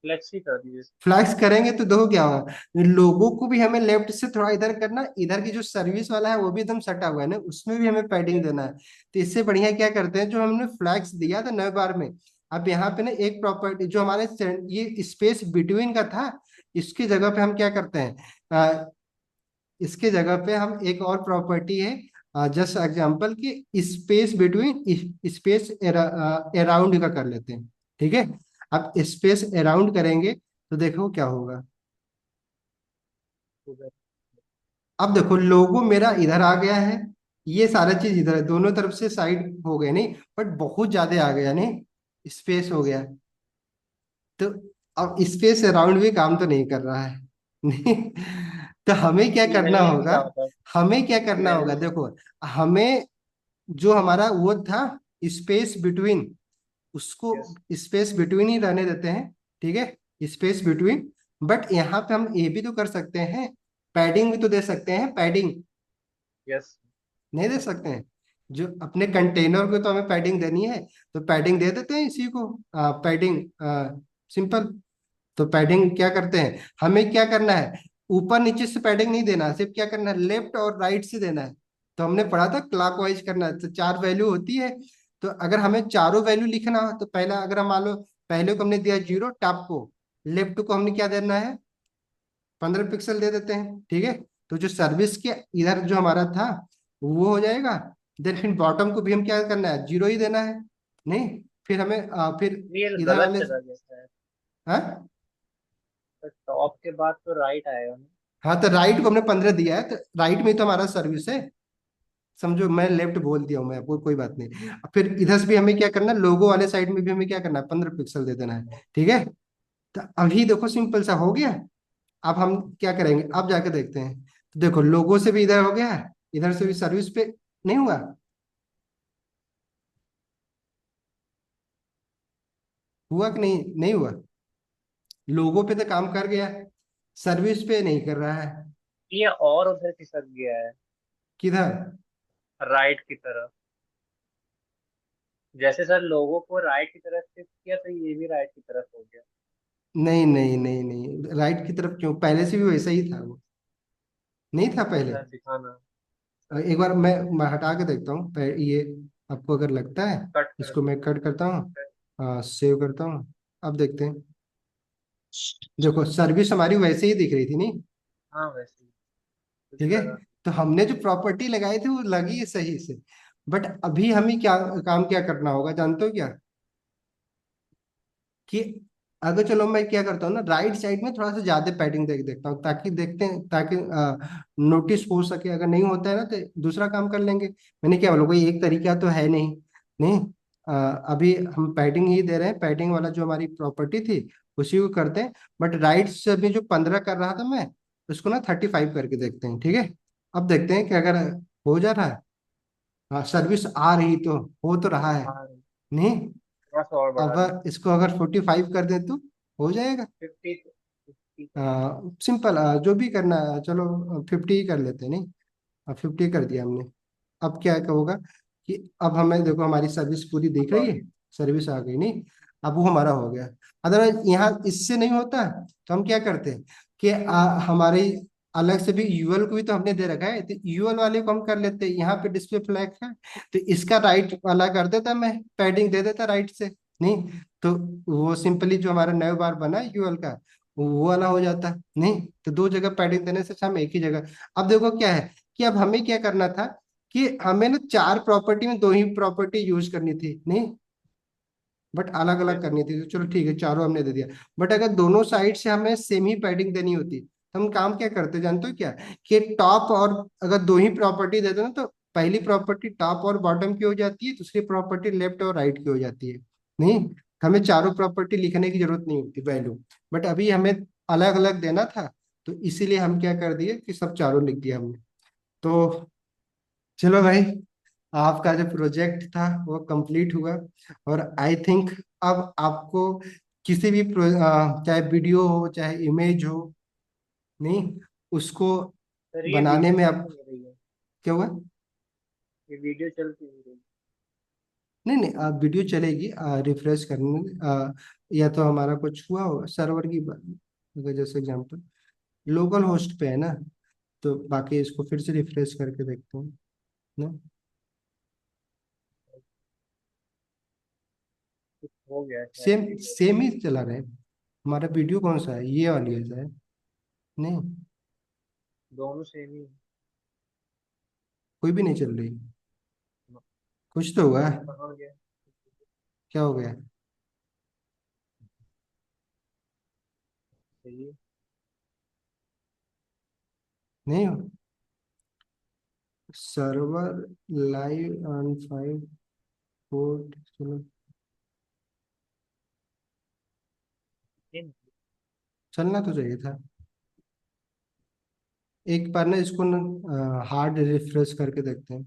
फ्लेक्स ही कर दीजिए। फ्लैक्स करेंगे तो देखो क्या होगा, लोगों को भी हमें लेफ्ट से थोड़ा इधर करना, इधर की जो सर्विस वाला है वो भी एकदम सटा हुआ है ना, उसमें भी हमें पैडिंग यस। देना है। तो इससे बढ़िया क्या करते हैं, जो हमने फ्लैक्स दिया था नए बार में, अब यहाँ पे ना एक प्रॉपर्टी जो हमारे ये स्पेस बिटवीन का था, इसकी जगह पे हम क्या करते हैं, इसके जगह पे हम एक और प्रॉपर्टी है, जस्ट एग्जांपल कि स्पेस बिटवीन, स्पेस अराउंड का कर लेते हैं, ठीक है। अब स्पेस अराउंड करेंगे तो देखो क्या होगा। अब देखो लोगो मेरा इधर आ गया है, ये सारा चीज इधर है, दोनों तरफ से साइड हो गए, नहीं, बट बहुत ज्यादा आ गया, नहीं, स्पेस हो गया। तो अब स्पेस अराउंड भी काम तो नहीं कर रहा है नहीं। तो हमें क्या ये करना नहीं है होगा, क्या होता। हमें क्या करना मैंने। होगा, देखो हमें जो हमारा वो था स्पेस बिटवीन, उसको यस। स्पेस बिटवीन ही रहने देते हैं, ठीक है, स्पेस बिटवीन। बट यहाँ पे हम ये भी तो कर सकते हैं, पैडिंग भी तो दे सकते हैं, पैडिंग यस। नहीं दे सकते हैं, जो अपने कंटेनर को तो हमें पैडिंग देनी है, तो पैडिंग दे देते हैं इसी को, पैडिंग सिंपल। तो पैडिंग क्या करते हैं, हमें क्या करना है, ऊपर नीचे से पैडिंग नहीं देना, सिर्फ क्या करना है, लेफ्ट और राइट से देना है। तो हमने पढ़ा था क्लॉकवाइज करना है, तो चार वैल्यू होती है। तो अगर हमें चारों वैल्यू लिखना हो तो पहला, अगर हम मान लो पहले को हमने दिया 0 टॉप को, लेफ्ट को हमने क्या देना है, 15 पिक्सल दे देते हैं, ठीक है। तो जो सर्विस के इधर जो हमारा था वो हो जाएगा। देन फिर बॉटम को भी हम क्या करना है, 0 ही देना है। नहीं, फिर हमें फिर ये इधर गलत वाले, चला गया है। हाँ। तो टॉप के बाद तो राइट आएगा ना। हाँ तो राइट को हमने 15 दिया है, तो राइट में ही तो हमारा सर्विस है। समझो मैं लेफ्ट बोल दिया हूँ मैं आपको, कोई बात नहीं। अब फिर इधर से भी हमें क्या करना है, लोगो वाले साइड में भी हमें क्या करना है, 15 पिक्सल दे देना है, ठीक है। तो अभी देखो सिंपल सा हो गया। अब हम क्या करेंगे, अब जाके देखते हैं। तो देखो लोगो से भी इधर हो गया, इधर से भी सर्विस पे नहीं हुआ, हुआ कि नहीं, नहीं हुआ। लोगो पे तो काम कर गया, सर्विस पे नहीं कर रहा है। ये और उधर खिसक गया है, किधर? राइट की तरफ। जैसे सर लोगों को राइट की तरफ शिफ्ट किया तो ये भी राइट की तरफ हो गया। नहीं नहीं नहीं नहीं, राइट की तरफ क्यों, पहले से भी वैसा ही था वो, नहीं था पहले। सर दिखाना। सर एक बार मैं हटा के देखता हूँ ये, आपको अगर लगता है। कट कर इसको दो। मैं कट करता हूँ, सेव करता हूँ। अब देखते हैं। देखो सर्विस हमारी वैसे ही दिख रही थी, नहीं? हाँ वैसे ही मुझे ठीक है। लगा। तो हमने जो प्रॉपर्टी लगाई थी वो लगी है सही से। बट अभी हमें क्या काम क्या करना होगा, जानते हो क्या? कि अगर चलो मैं क्या करता हूँ ना, राइट साइड में थोड़ा सा ज्यादा पैडिंग देखता हूँ, ताकि देखते हैं, ताकि नोटिस हो सके। अगर नहीं होता है ना तो दूसरा काम कर लेंगे। मैंने क्या बोला, कोई एक तरीका तो है नहीं। नहीं, अभी हम पैडिंग ही दे रहे हैं, पैडिंग वाला जो हमारी प्रॉपर्टी थी उसी को करते हैं। बट राइट से भी जो 15 कर रहा था मैं, उसको ना 35 करके देखते हैं, ठीक है। अब देखते हैं कि अगर हो जा रहा है, हाँ सर्विस आ रही तो, हो तो रहा है। हाँ नहीं, थोड़ा सा और बढ़ा दी। अगर इसको अगर 45 कर दे तो हो जाएगा। 50। 50 कर दो। सिंपल, जो भी करना है चलो 50 ही कर लेते हैं, नहीं? अब 50 कर दिया हमने। अब क्या क्या होगा कि अब हमें देखो हमारी सर्विस पूरी दिख अब रही आ है, गया। सर्विस आ गई, नहीं? अब वो हमारा हो गया। अदरवाइज यहाँ इससे नहीं होता तो हम क्या करते हैं कि हमारे अलग से भी यूएल को भी तो हमने दे रखा है, तो यूएल वाले को हम कर लेते हैं। यहाँ पे डिस्प्ले फ्लैग है, तो इसका राइट वाला कर देता मैं, पैडिंग दे देता राइट से, नहीं? तो वो सिंपली जो हमारा नया बार बना यूएल का, वो वाला हो जाता, नहीं? तो दो जगह पैडिंग देने से अच्छा हम एक ही जगह। अब देखो क्या है कि अब हमें क्या करना था कि हमें ना चार प्रॉपर्टी में दो ही प्रॉपर्टी यूज करनी थी, नहीं? बट अलग अलग कैसे? करनी थी, तो चलो ठीक है चारों हमने दे दिया। बट अगर दोनों साइड से हमें सेम ही पैडिंग देनी होती तो हम काम क्या करते, जानते हो क्या? कि टॉप और, अगर दो ही प्रॉपर्टी दे दो ना, तो पहली प्रॉपर्टी टॉप और बॉटम की हो जाती है, दूसरी प्रॉपर्टी लेफ्ट और राइट की हो जाती है, नहीं? हमें चारों प्रॉपर्टी लिखने की जरूरत नहीं होती वैल्यू। बट अभी हमें अलग अलग देना था, तो इसीलिए हम क्या कर दिए कि सब चारों लिख दिया हमने। तो चलो भाई, आपका जो प्रोजेक्ट था वो कंप्लीट हुआ। और आई थिंक अब आपको किसी भी चाहे वीडियो हो चाहे इमेज हो, नहीं, उसको सर ये बनाने वीडियो में चल आप, नहीं रही है। क्या हुआ? ये वीडियो चल क्यों नहीं रही? नहीं नहीं, आप वीडियो चलेगी, रिफ्रेश करने में, या तो हमारा कुछ हुआ हो सर्वर की अगर जैसे एग्जांपल लोकल होस्ट पे है ना, तो बाकी इसको फिर से रिफ्रेश करके देखते हैं ना। कुछ हो गया है शायद सेम वीडियो। सेम ही चला रहे। हमारा वीडियो कौन सा है, ये वाली है शायद, नहीं? दोनों सेम ही कोई भी नहीं चल रही, कुछ तो हुआ है। कहाँ गया। क्या हो गया? सही है। नहीं हो, सर्वर लाइव ऑन 5 पोर्ट, चलो नहीं, चलना तो चाहिए था। एक बार ना इसको ना हार्ड रिफ्रेश करके देखते हैं।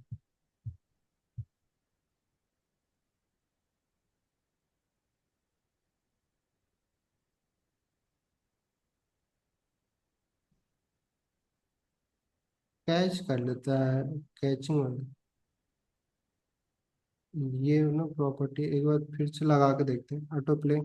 कैच कर लेता है, कैचिंग वाला, ये ना प्रॉपर्टी एक बार फिर से लगा के देखते हैं, ऑटो प्ले।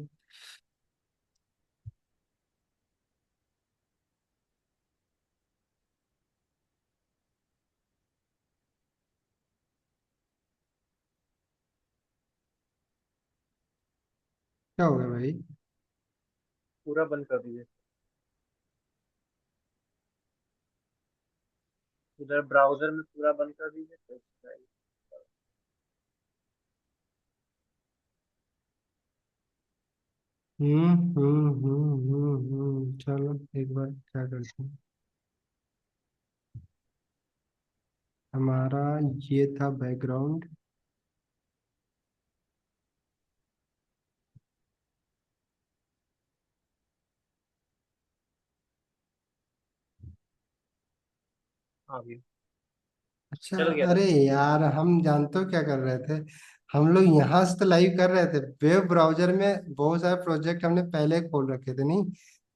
क्या हो गया भाई? पूरा बंद कर दीजिए। उधर ब्राउजर में पूरा बंद कर दीजिए तो उसका चलो एक बार क्या करते हैं। हमारा ये था बैकग्राउंड। आ गया। अच्छा। चल गया था अरे ना। यार, हम जानते हो क्या कर रहे थे? हम लोग यहाँ से तो लाइव कर रहे थे, वेब ब्राउजर में बहुत सारे प्रोजेक्ट हमने पहले खोल रखे थे नहीं,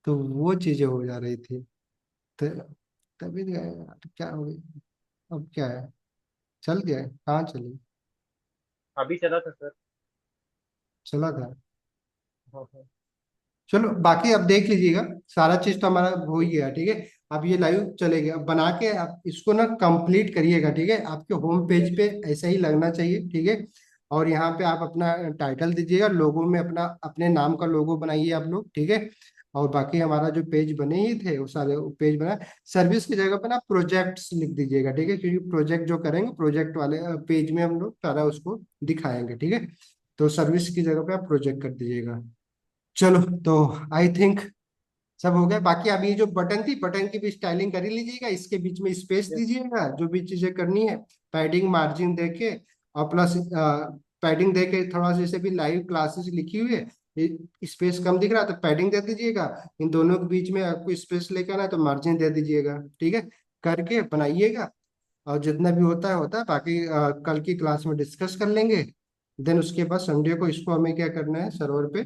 तो वो चीजें हो जा रही थी। तो तभी तो यार क्या हो गई। अब क्या है? चल गया? कहाँ चली? अभी चला था सर। चला था। हाँ हाँ। चलो बाकी अब देख लीजिएगा। सारा चीज तो हमारा हो ही ठीक गया, ठीक है। अब ये लाइव चलेगा, अब बना के आप इसको ना कंप्लीट करिएगा, ठीक है। आपके होम पेज पे ऐसा ही लगना चाहिए, ठीक है। और यहाँ पे आप अपना टाइटल दीजिएगा, लोगो में अपना अपने नाम का लोगो बनाइए आप लोग, ठीक है। और बाकी हमारा जो पेज बने ही थे वो सारे पेज बना। सर्विस की जगह पे ना प्रोजेक्ट्स लिख दीजिएगा, ठीक है, क्योंकि प्रोजेक्ट जो करेंगे प्रोजेक्ट वाले पेज में हम लोग सारा उसको दिखाएंगे, ठीक है। तो सर्विस की जगह पे आप प्रोजेक्ट कर दीजिएगा। चलो, तो आई थिंक सब हो गया। बाकी अब ये जो बटन थी, बटन की भी स्टाइलिंग कर ही लीजिएगा, इसके बीच में स्पेस है। दीजिएगा, जो भी चीजें करनी है। पैडिंग मार्जिन देके और प्लस पैडिंग देके थोड़ा सा, जैसे भी लाइव क्लासेस लिखी हुई है, स्पेस कम दिख रहा है तो पैडिंग दे दीजिएगा। इन दोनों के बीच में आपको स्पेस लेकर आना है तो मार्जिन दे दीजिएगा, ठीक है। करके बनाइएगा। और जितना भी होता है बाकी कल की क्लास में डिस्कस कर लेंगे। देन उसके बाद संडे को इसको हमें क्या करना है, सर्वर पे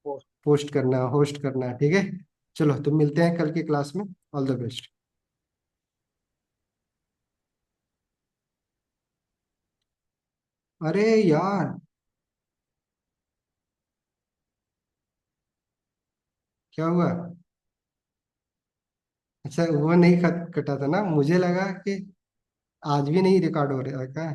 पोस्ट। पोस्ट करना है, होस्ट करना है, ठीक है। चलो तो मिलते हैं कल की क्लास में। All the best. अरे यार, क्या हुआ? अच्छा, वो नहीं कटा था ना, मुझे लगा कि आज भी नहीं रिकॉर्ड हो रहा है क्या।